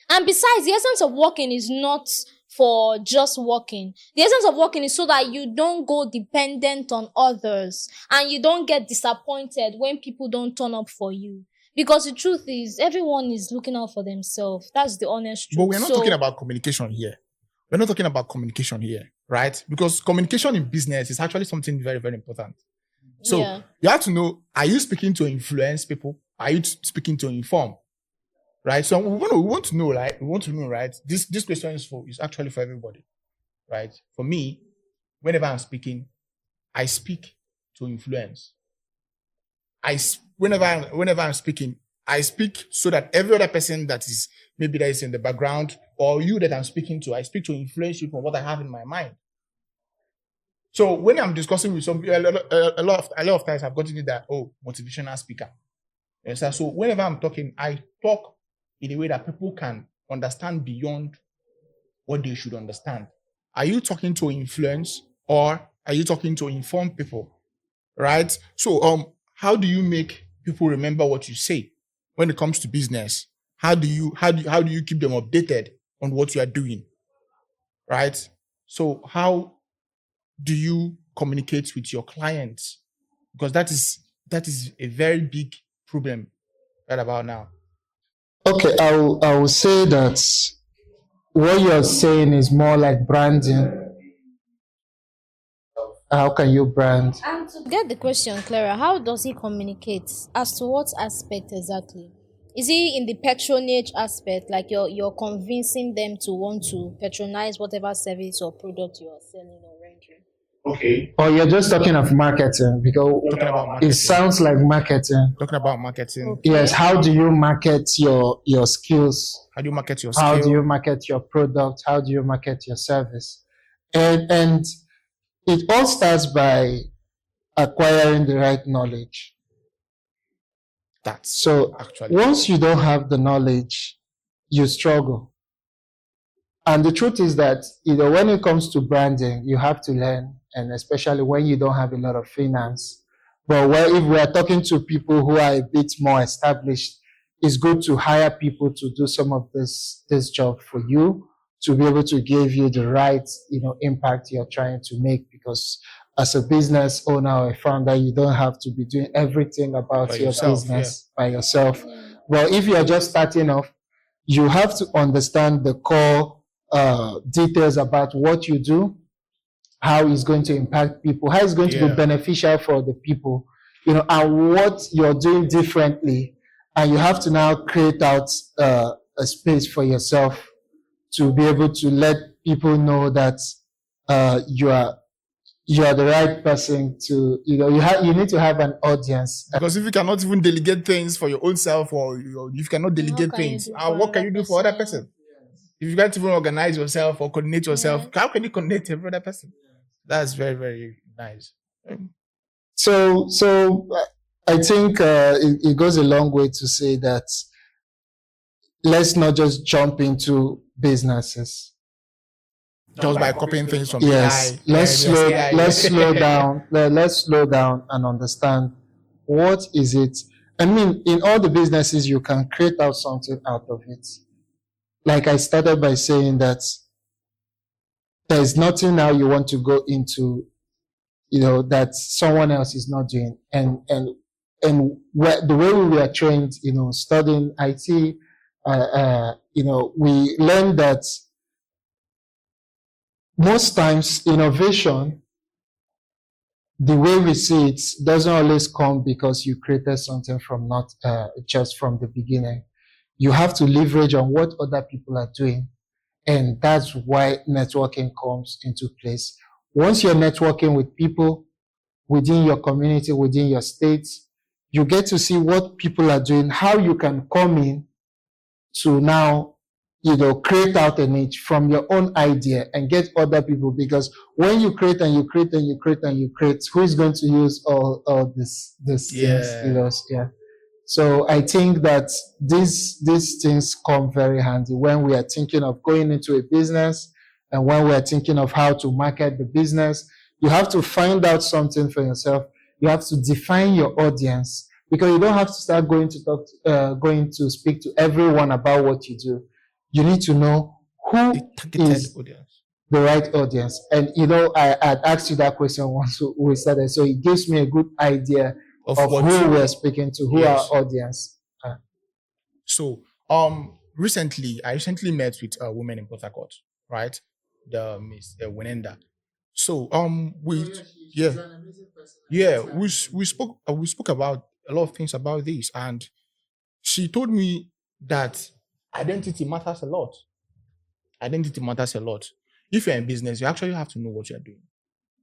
And besides, the essence of working is not for just working. The essence of working is so that you don't go dependent on others and you don't get disappointed when people don't turn up for you. Because the truth is, everyone is looking out for themselves. That's the honest truth. But we're not talking about communication here. We're not talking about communication here, right? Because communication in business is actually something very, very important. So you have to know, are you speaking to influence people? Are you speaking to inform? Right? So we want to know, right? This question is actually for everybody, right? For me, whenever I'm speaking, I speak to influence. Whenever I'm speaking, I speak so that every other person that is in the background, or you that I'm speaking to, I speak to influence you from what I have in my mind. So when I'm discussing with some people, a lot of times I've gotten it that motivational speaker. So whenever I'm talking, I talk in a way that people can understand beyond what they should understand. Are you talking to influence or are you talking to inform people? Right? So how do you make people remember what you say when it comes to business? How do you keep them updated on what you are doing? Right? So how do you communicate with your clients? Because that is a very big problem right about now. Okay, I will say that what you're saying is more like branding. How can you brand? And to get the question clearer, how does he communicate? As to what aspect exactly? Is he in the patronage aspect, like you're convincing them to want to patronize whatever service or product you are selling or rendering? Okay. Or you're just talking of marketing? Because Talking about marketing. it sounds like marketing. Talking about marketing. Okay. Yes, how do you market your skills? How do you market your How skill? do you market your product? How do you market your service? And it all starts by acquiring the right knowledge. That's So actually once you don't have the knowledge, you struggle. And the truth is that, when it comes to branding, you have to learn, and especially when you don't have a lot of finance. But if we are talking to people who are a bit more established, it's good to hire people to do some of this job for you, to be able to give you the right, impact you're trying to make. Because as a business owner or a founder, you don't have to be doing everything about By your yourself, business by yourself. But if you're just starting off, you have to understand the core details about what you do, how it's going to impact people, how it's going to be beneficial for the people, and what you're doing differently. And you have to now create out a space for yourself to be able to let people know that you are the right person to, you need to have an audience. because if you cannot even delegate things for your own self, or if you cannot delegate things, what can you do for other person? If you can't even organize yourself or coordinate yourself, how can you coordinate every other person? That's very, very nice. So I think it goes a long way to say that let's not just jump into businesses. Just by copying things from Yes, AI. let's slow down. Let's slow down and understand what is it. I mean, in all the businesses, you can create out something out of it. Like I started by saying that there's nothing now you want to go into, that someone else is not doing. And the way we were trained, studying IT, we learned that most times innovation, the way we see it, doesn't always come because you created something from not just from the beginning. You have to leverage on what other people are doing. And that's why networking comes into place. Once you're networking with people within your community, within your state, you get to see what people are doing, how you can come in to now, create out a niche from your own idea and get other people. Because when you create and you create and you create and you create, who is going to use all this things? So I think that these things come very handy when we are thinking of going into a business, and when we are thinking of how to market the business. You have to find out something for yourself. You have to define your audience, because you don't have to start going to speak to everyone about what you do. You need to know who is the right audience. And I had asked you that question once we started, so it gives me a good idea of who we're speaking to, who our audience are. So, I recently met with a woman in Port Harcourt, right? The Miss Winenda. So, we spoke about a lot of things about this, and she told me that identity matters a lot. Identity matters a lot. If you're in business, you actually have to know what you're doing.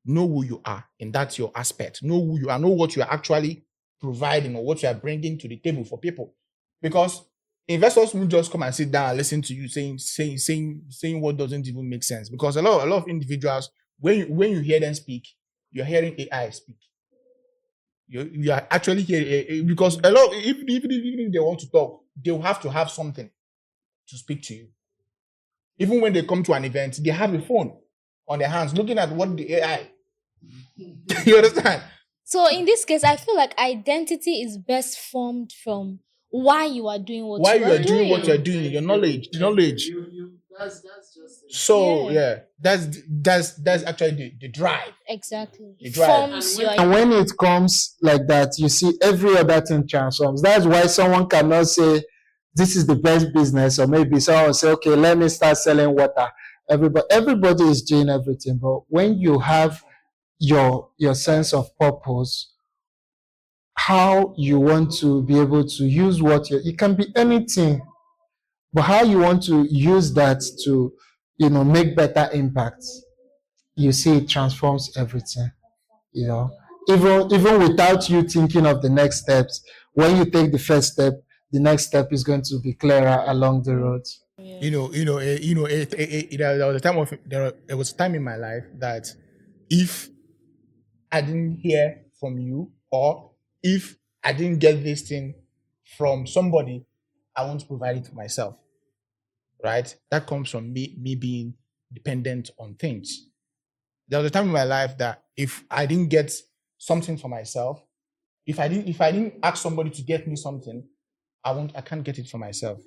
Know who you are, and that's your aspect. Know who you are, know what you are actually providing or what you are bringing to the table for people. Because investors will just come and sit down and listen to you saying what doesn't even make sense. Because a lot of individuals, when you hear them speak, you're hearing AI speak. You are actually hearing, because a lot, even if they want to talk, they will have to have something to speak to you. Even when they come to an event, they have a phone on their hands looking at what the AI. You understand? So in this case, I feel like identity is best formed from why you are doing what you are doing. What you're doing, your knowledge, the knowledge. That's just it. So Yeah. that's actually the drive. Exactly. The drive. Forms your And when it comes like that, you see every other thing transforms. That's why someone cannot say this is the best business, or maybe someone will say, okay, let me start selling water. Everybody is doing everything, but when you have your sense of purpose, how you want to be able to use it can be anything, but how you want to use that to, make better impacts, you see it transforms everything, even without you thinking of the next steps. When you take the first step, the next step is going to be clearer along the road. There was a time in my life that if I didn't hear from you, or if I didn't get this thing from somebody, I won't provide it for myself. Right? That comes from me being dependent on things. There was a time in my life that if I didn't get something for myself, if I didn't ask somebody to get me something, I can't get it for myself.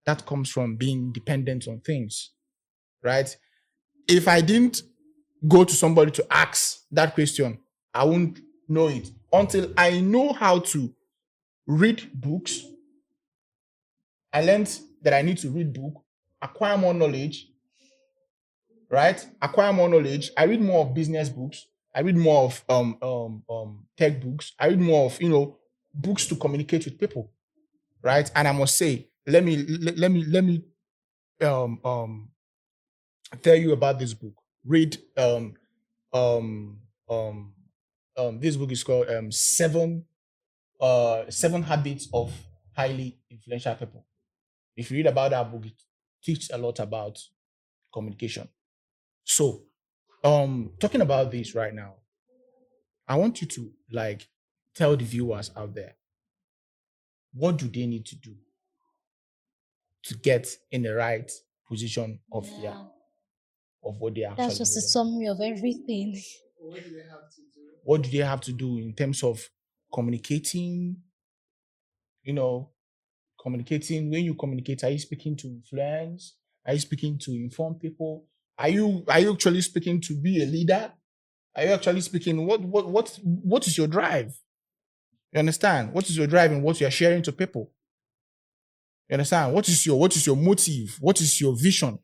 That comes from being dependent on things. Right? If I didn't go to somebody to ask that question, I won't know it until I know how to read books. I learned that I need to read book, acquire more knowledge, right? Acquire more knowledge. I read more of business books. I read more of tech books. I read more of books to communicate with people, right? And I must say, let me tell you about this book. Read this book is called Seven Habits of Highly Influential People. If you read about that book, it teaches a lot about communication. So, talking about this right now, I want you to tell the viewers out there, what do they need to do to get in the right position of what they actually That's just a doing? summary of everything. What do they have to do in terms of communicating? Communicating. When you communicate, are you speaking to influence? Are you speaking to inform people? Are you actually speaking to be a leader? Are you actually speaking? What is your drive? You understand? What is your drive and what you are sharing to people? You understand? What is your motive? What is your vision?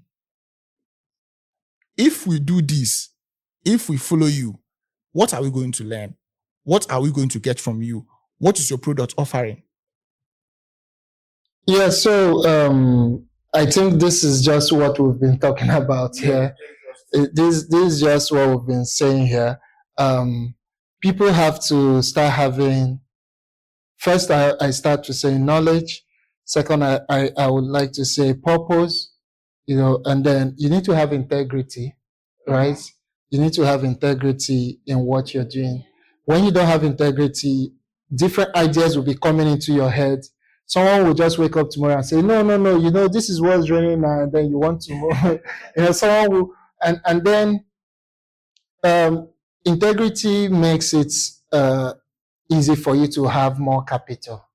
If we do this, if we follow you, what are we going to learn? What are we going to get from you? What is your product offering? Yeah, so I think this is just what we've been talking about here. This is just what we've been saying here. People have to start having. First, I start to say knowledge. Second, I would like to say purpose. And then you need to have integrity, right? You need to have integrity in what you're doing. When you don't have integrity, different ideas will be coming into your head. Someone will just wake up tomorrow and say, no, this is what's raining now, and then you want to, someone will, and then integrity makes it easy for you to have more capital.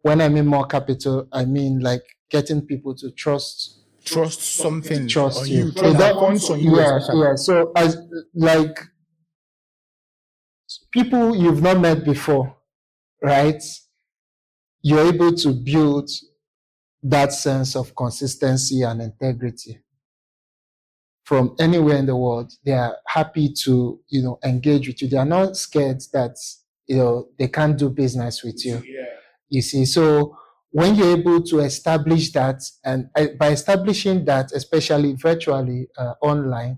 When I mean more capital, I mean like getting people to trust something trust on you. you. Trust that funds on you. Yeah. So as like people you've not met before, right? You're able to build that sense of consistency and integrity from anywhere in the world. They are happy to, engage with you. They are not scared that, they can't do business with you. Yeah. You see, so when you're able to establish that, and by establishing that, especially virtually online,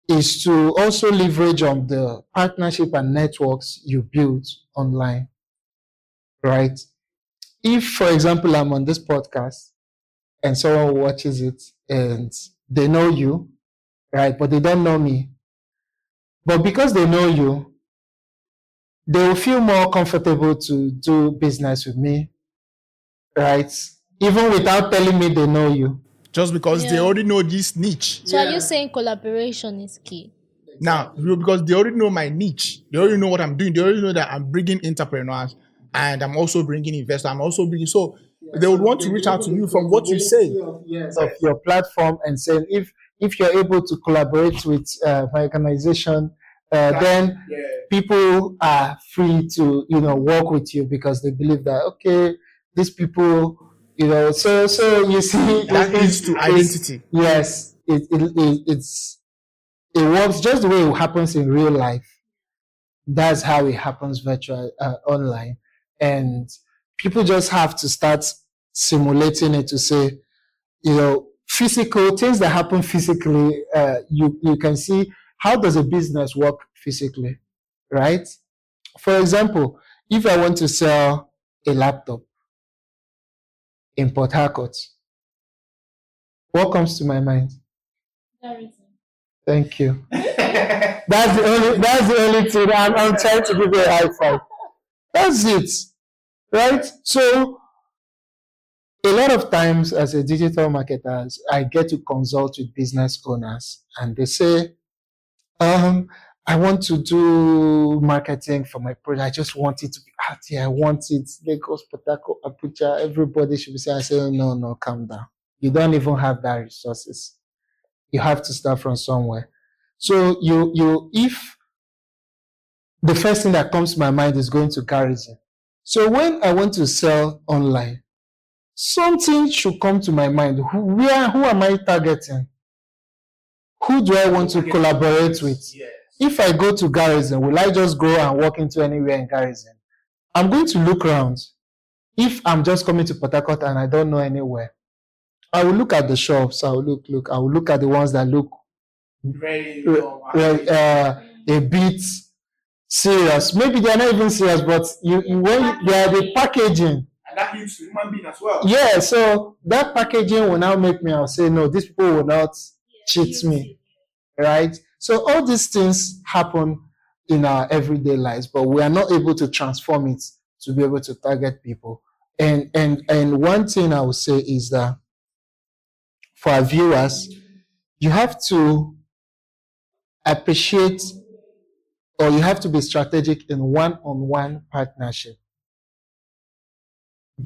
is to also leverage on the partnership and networks you build online, right? If, for example, I'm on this podcast and someone watches it and they know you, right, but they don't know me, but because they know you, they will feel more comfortable to do business with me, right? Even without telling me they know you. Just because they already know this niche. So are you saying collaboration is key? Now, because they already know my niche, they already know what I'm doing, they already know that I'm bringing entrepreneurs and I'm also bringing investors. I'm also bringing, so they would want to reach out to you from what you say. Of your platform and saying if you're able to collaborate with my organization, then people are free to work with you because they believe that okay, these people so you see That leads to identity. Yes, it works just the way it happens in real life. That's how it happens virtual online, and people just have to start simulating it to say, physical things that happen physically. You can see how does a business work physically, right? For example, if I want to sell a laptop in Port Harcourt, what comes to my mind? Thank you. That's the only thing. I'm trying to give you a high five. That's it, right? So a lot of times as a digital marketer, I get to consult with business owners and they say, I want to do marketing for my product. I just want it to be out here. I want it. Lagos, Port Harcourt, Abuja, everybody should be saying, I say, no, calm down. You don't even have that resources. You have to start from somewhere. So if the first thing that comes to my mind is going to Garrison. So when I want to sell online, something should come to my mind. Who am I targeting? Who do I want to collaborate with? Yes. If I go to Garrison, will I just go and walk into anywhere in Garrison? I'm going to look around. If I'm just coming to Port Harcourt and I don't know anywhere, I will look at the shops. I will look. I will look at the ones that look a bit serious. Maybe they're not even serious, but when they are the packaging. And that leads to human being as well. Yeah, so that packaging will now make me, I'll say, no, these people will not cheat me, right? So all these things happen in our everyday lives, but we are not able to transform it to be able to target people. And one thing I would say is that for our viewers, you have to appreciate or you have to be strategic in one-on-one partnership.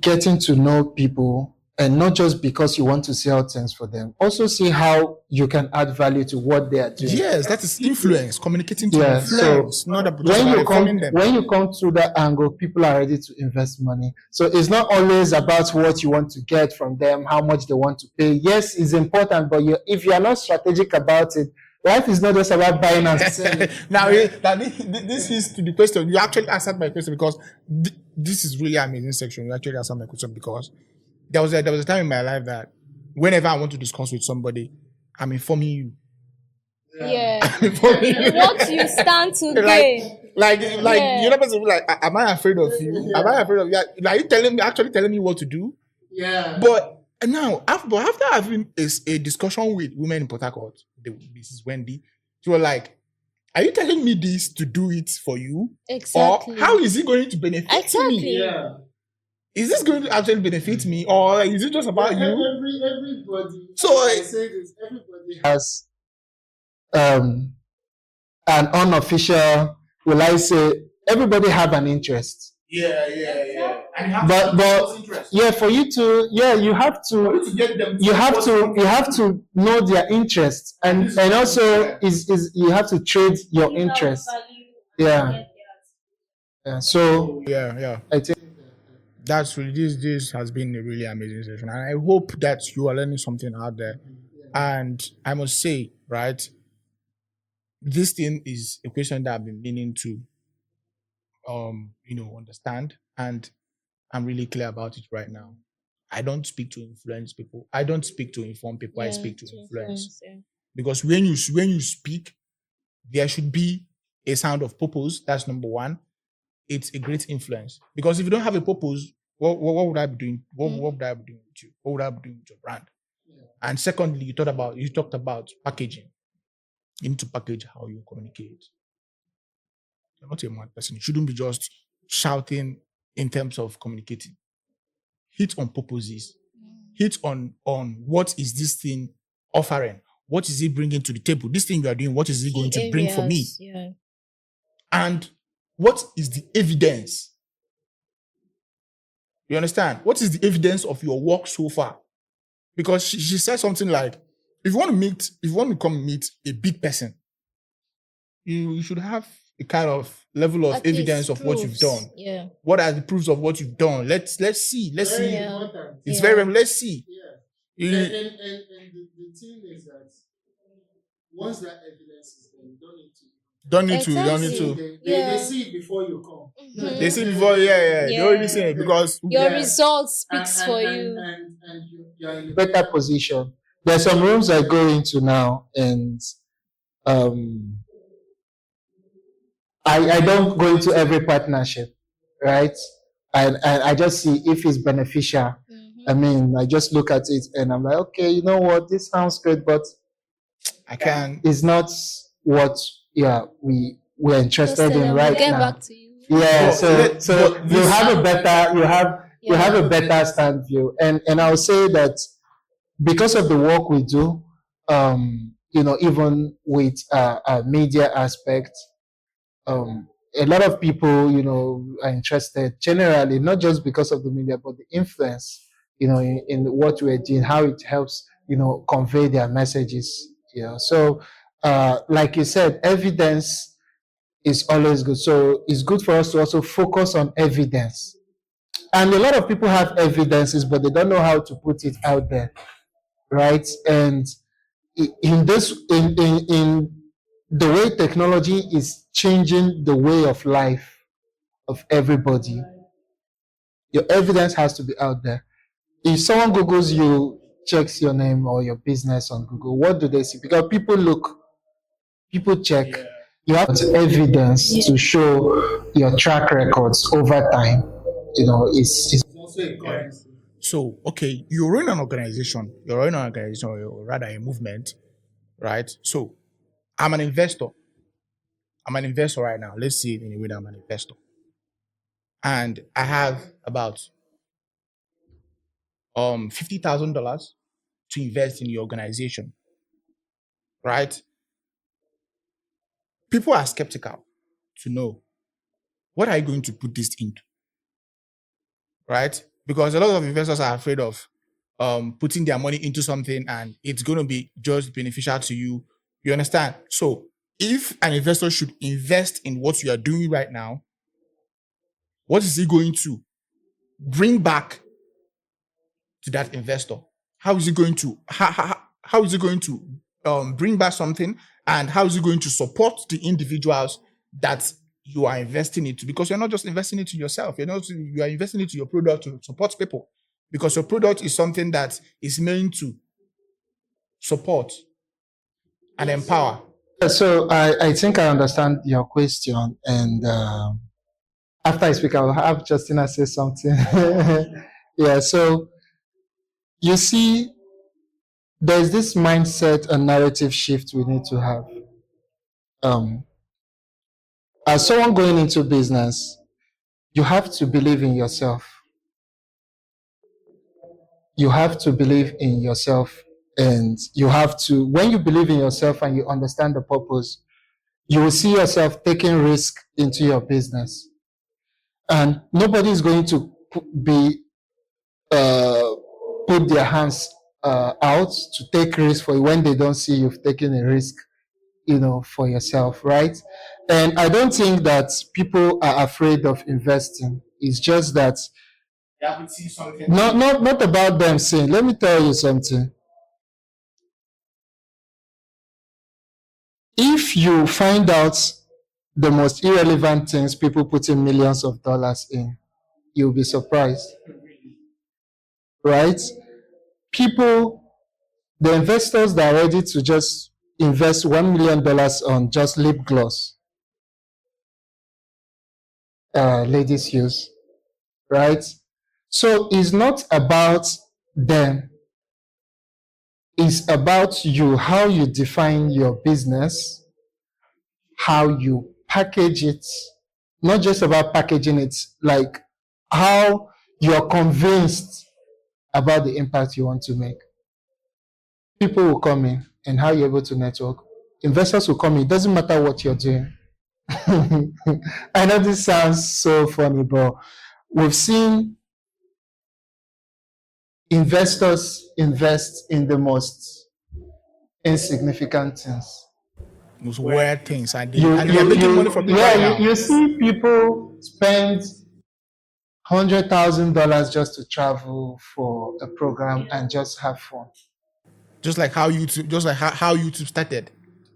Getting to know people, and not just because you want to sell things for them. Also see how you can add value to what they are doing. Yes, that is influence, communicating to influence. So when you come through that angle, people are ready to invest money. So it's not always about what you want to get from them, how much they want to pay. Yes, it's important, but if you are not strategic about it, life is not just about buying and selling. Now, this is to the question. You actually answered my question because this is really amazing section. You actually answered my question because there was a time in my life that whenever I want to discuss with somebody, I'm informing you. Yeah. What you stand to gain. Like you know, person like, am I afraid of you? Am I afraid of you? Are you actually telling me what to do? Yeah. But now, after having a discussion with women in Port Harcourt, this is Wendy, she was like, are you telling me this to do it for you? Exactly. Or how is it going to benefit me? Yeah. Is this going to actually benefit me, or is it just about you? Everybody. So I say this. Everybody has an unofficial. Will I say everybody have an interest? Yeah. And But yeah, for you to you have to get them. you have to know their interests and also is you have to trade your interest. Yeah. So Yeah. I think That's really this has been a really amazing session, and I hope that you are learning something out there. And I must say, right, this thing is a question that I've been meaning to understand, and I'm really clear about it right now. I don't speak to influence people. I don't speak to inform people. I speak to influence. Because when you speak, there should be a sound of purpose. That's number one. It's a great influence. Because if you don't have a purpose, what would I be doing? What would I be doing with you? What would I be doing with your brand? Yeah. And secondly, you talked about packaging. You need to package how you communicate. You're not a mad person. You shouldn't be just shouting in terms of communicating. Hit on purposes. Hit on what is this thing offering? What is it bringing to the table? This thing you are doing, what is it going to bring for me? Yeah. And what is it going to bring for me? Yeah. And what is the evidence? You understand? What is the evidence of your work so far? Because she said something like, if you want to come meet a big person, you should have a kind of level of At evidence least of what you've proofs. done. Yeah. What are the proofs of what you've done? Let's see. Yeah. It's Yeah. very, let's see. And the thing is that once that evidence is there, you don't need to. Don't need to. They see it before you come. Mhm. They see before, they already see it because Your result speaks for you. And you're in a better position. There's some rooms I go into now, and I don't go into every partnership, right? And I just see if it's beneficial. I mean, I just look at it and I'm like, okay, you know what, this sounds good, but I can. it's not what we're interested in right get now. back to you. Yeah, But so you this- have a better you have a better stand view, and I'll say that because of the work we do, even with media aspect, a lot of people are interested generally, not just because of the media, but the influence in what we're doing, how it helps convey their messages. So like you said, evidence is always good. So it's good for us to also focus on evidence. And a lot of people have evidences, but they don't know how to put it out there, right? And in the way technology is changing the way of life of everybody, your evidence has to be out there. If someone Googles you, checks your name or your business on Google, what do they see? Because people check. You have evidence to show your track records over time. It's also a currency. So, okay, you're running an organization, or rather a movement, right? So, I'm an investor. Right now. Let's see it in a way that I'm an investor. And I have about $50,000 to invest in your organization, right? People are skeptical to know, what are you going to put this into, right? Because a lot of investors are afraid of putting their money into something and it's going to be just beneficial to you. You understand? So if an investor should invest in what you are doing right now, what is he going to bring back to that investor? How is he going to how is he going to bring back something, and how is he going to support the individuals that you are investing into? Because you're not just investing into yourself, you are investing into your product to support people, because your product is something that is meant to support and empower. So I think I understand your question, and after I speak, I'll have Justina say something. Yeah, so you see, there's this mindset and narrative shift we need to have. As someone going into business, you have to believe in yourself. You have to believe in yourself, and you have to, when you believe in yourself and you understand the purpose, you will see yourself taking risk into your business. And nobody is going to put their hands out to take risk for you when they don't see you've taken a risk, for yourself, right? And I don't think that people are afraid of investing. It's just that not about them saying. Let me tell you something. If you find out the most irrelevant things people putting millions of dollars in, you'll be surprised, right? The investors that are ready to just invest $1 million on just lip gloss, ladies use, right? So it's not about them. It's about you, how you define your business, how you package it, not just about packaging it, like how you're convinced about the impact you want to make. people will come in and how you're able to network. Investors will come in. It doesn't matter what you're doing. I know this sounds so funny, but we've seen investors invest in the most insignificant things. Most weird things, and You, they're making money from it right now. you see people spend $100,000 just to travel for a program and just have fun. Just like how YouTube started,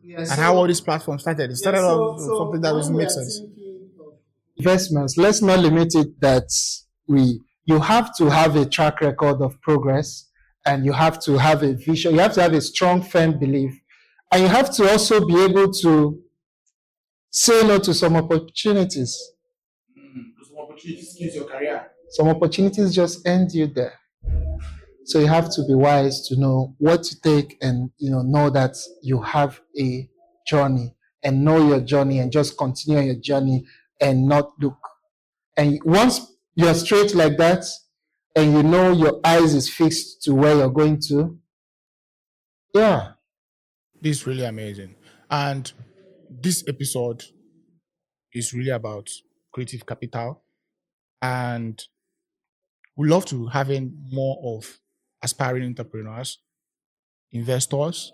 and how all these platforms started. It started off something that doesn't make sense. Investments, let's not limit it that you have to have a track record of progress, and you have to have a vision. You have to have a strong, firm belief, and you have to also be able to say no to some opportunities. Some opportunities kills your career. Some opportunities just end you there. So you have to be wise to know what to take, and know that you have a journey, and know your journey, and just continue your journey and not look. And once you're straight like that, and your eyes is fixed to where you're going to, yeah. This is really amazing. And this episode is really about creative capital. And we love to having more of aspiring entrepreneurs, investors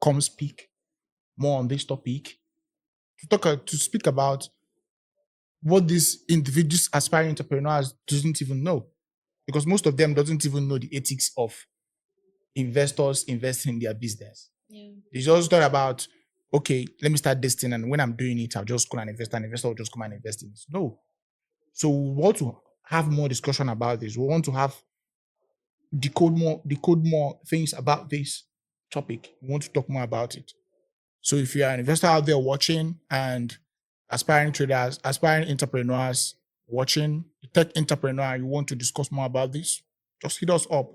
come speak more on this topic to speak about what these individuals, aspiring entrepreneurs, doesn't even know, because most of them doesn't even know the ethics of investors investing in their business. Yeah. They just thought about, okay, let me start this thing, and when I'm doing it, I'll just go and invest. An investor will just come and invest in it. No. So we want to have more discussion about this. We want to have decode more things about this topic. We want to talk more about it. So if you are an investor out there watching, and aspiring traders, aspiring entrepreneurs watching, tech entrepreneur, you want to discuss more about this, just hit us up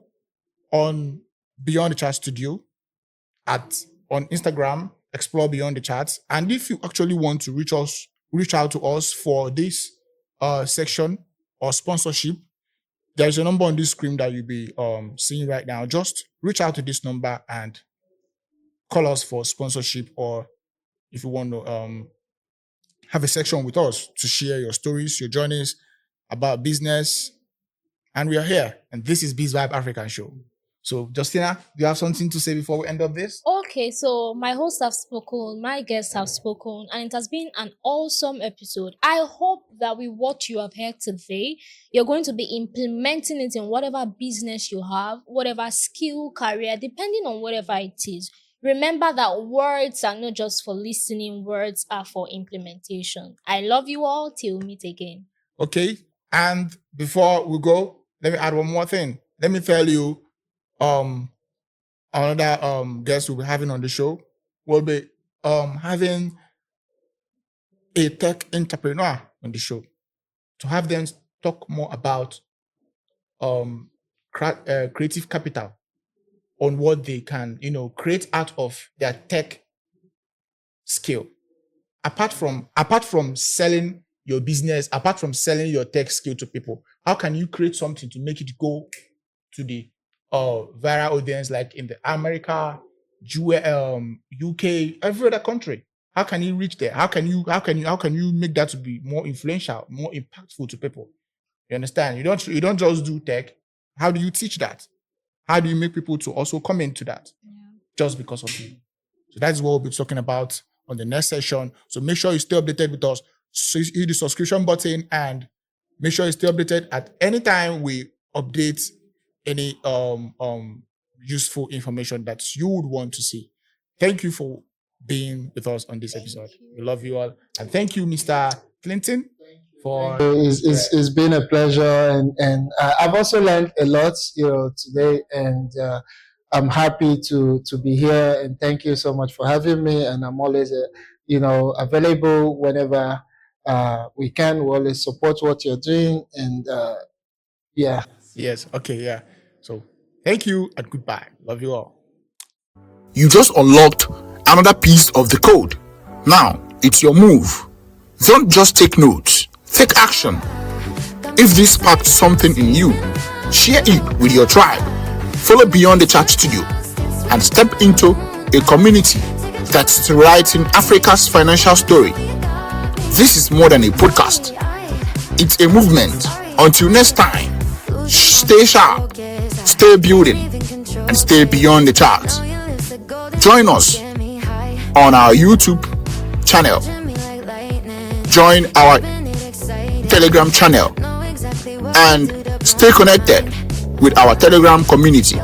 on Beyond the Chat Studio on Instagram, Explore Beyond the Charts. And if you actually want to reach out to us for this section or sponsorship, there's a number on this screen that you'll be seeing right now. Just reach out to this number and call us for sponsorship, or if you want to have a section with us to share your stories, your journeys about business. And we are here, and this is BizVibes Africa Show. So, Justina, do you have something to say before we end up this? Okay, so my hosts have spoken, my guests have spoken, and it has been an awesome episode. I hope that with what you have heard today, you're going to be implementing it in whatever business you have, whatever skill, career, depending on whatever it is. Remember that words are not just for listening, words are for implementation. I love you all. Till we meet again. Okay, and before we go, let me add one more thing. Let me tell you, another guest we'll be having on the show will be having a tech entrepreneur on the show to have them talk more about creative capital, on what they can create out of their tech skill. Apart from selling your business, apart from selling your tech skill to people, how can you create something to make it go to the viral audience, like in the America, UK, every other country? How can you reach there? How can you make that to be more influential, more impactful to people? You understand? You don't just do tech. How do you teach that? How do you make people to also come into that? Just because of you? So that's what we'll be talking about on the next session. So make sure you stay updated with us. So hit the subscription button and make sure you stay updated at any time we update any useful information that you would want to see. Thank you for being with us on this episode. We love you all. And thank you, Mr. Clinton, for it's been a pleasure, and I've also learned a lot today, and I'm happy to be here, and thank you so much for having me, and I'm always available whenever we can. We always support what you're doing, and yeah. Yes, okay, yeah. So thank you and goodbye. Love you all. You just unlocked another piece of the code. Now it's your move. Don't just take notes, take action. If this sparked something in you, share it with your tribe. Follow Beyond the Chat Studio and step into a community that's writing Africa's financial story. This is more than a podcast. It's a movement. Until next time, stay sharp, stay building, and stay beyond the charts. Join us on our YouTube channel. Join our Telegram channel and stay connected with our Telegram community.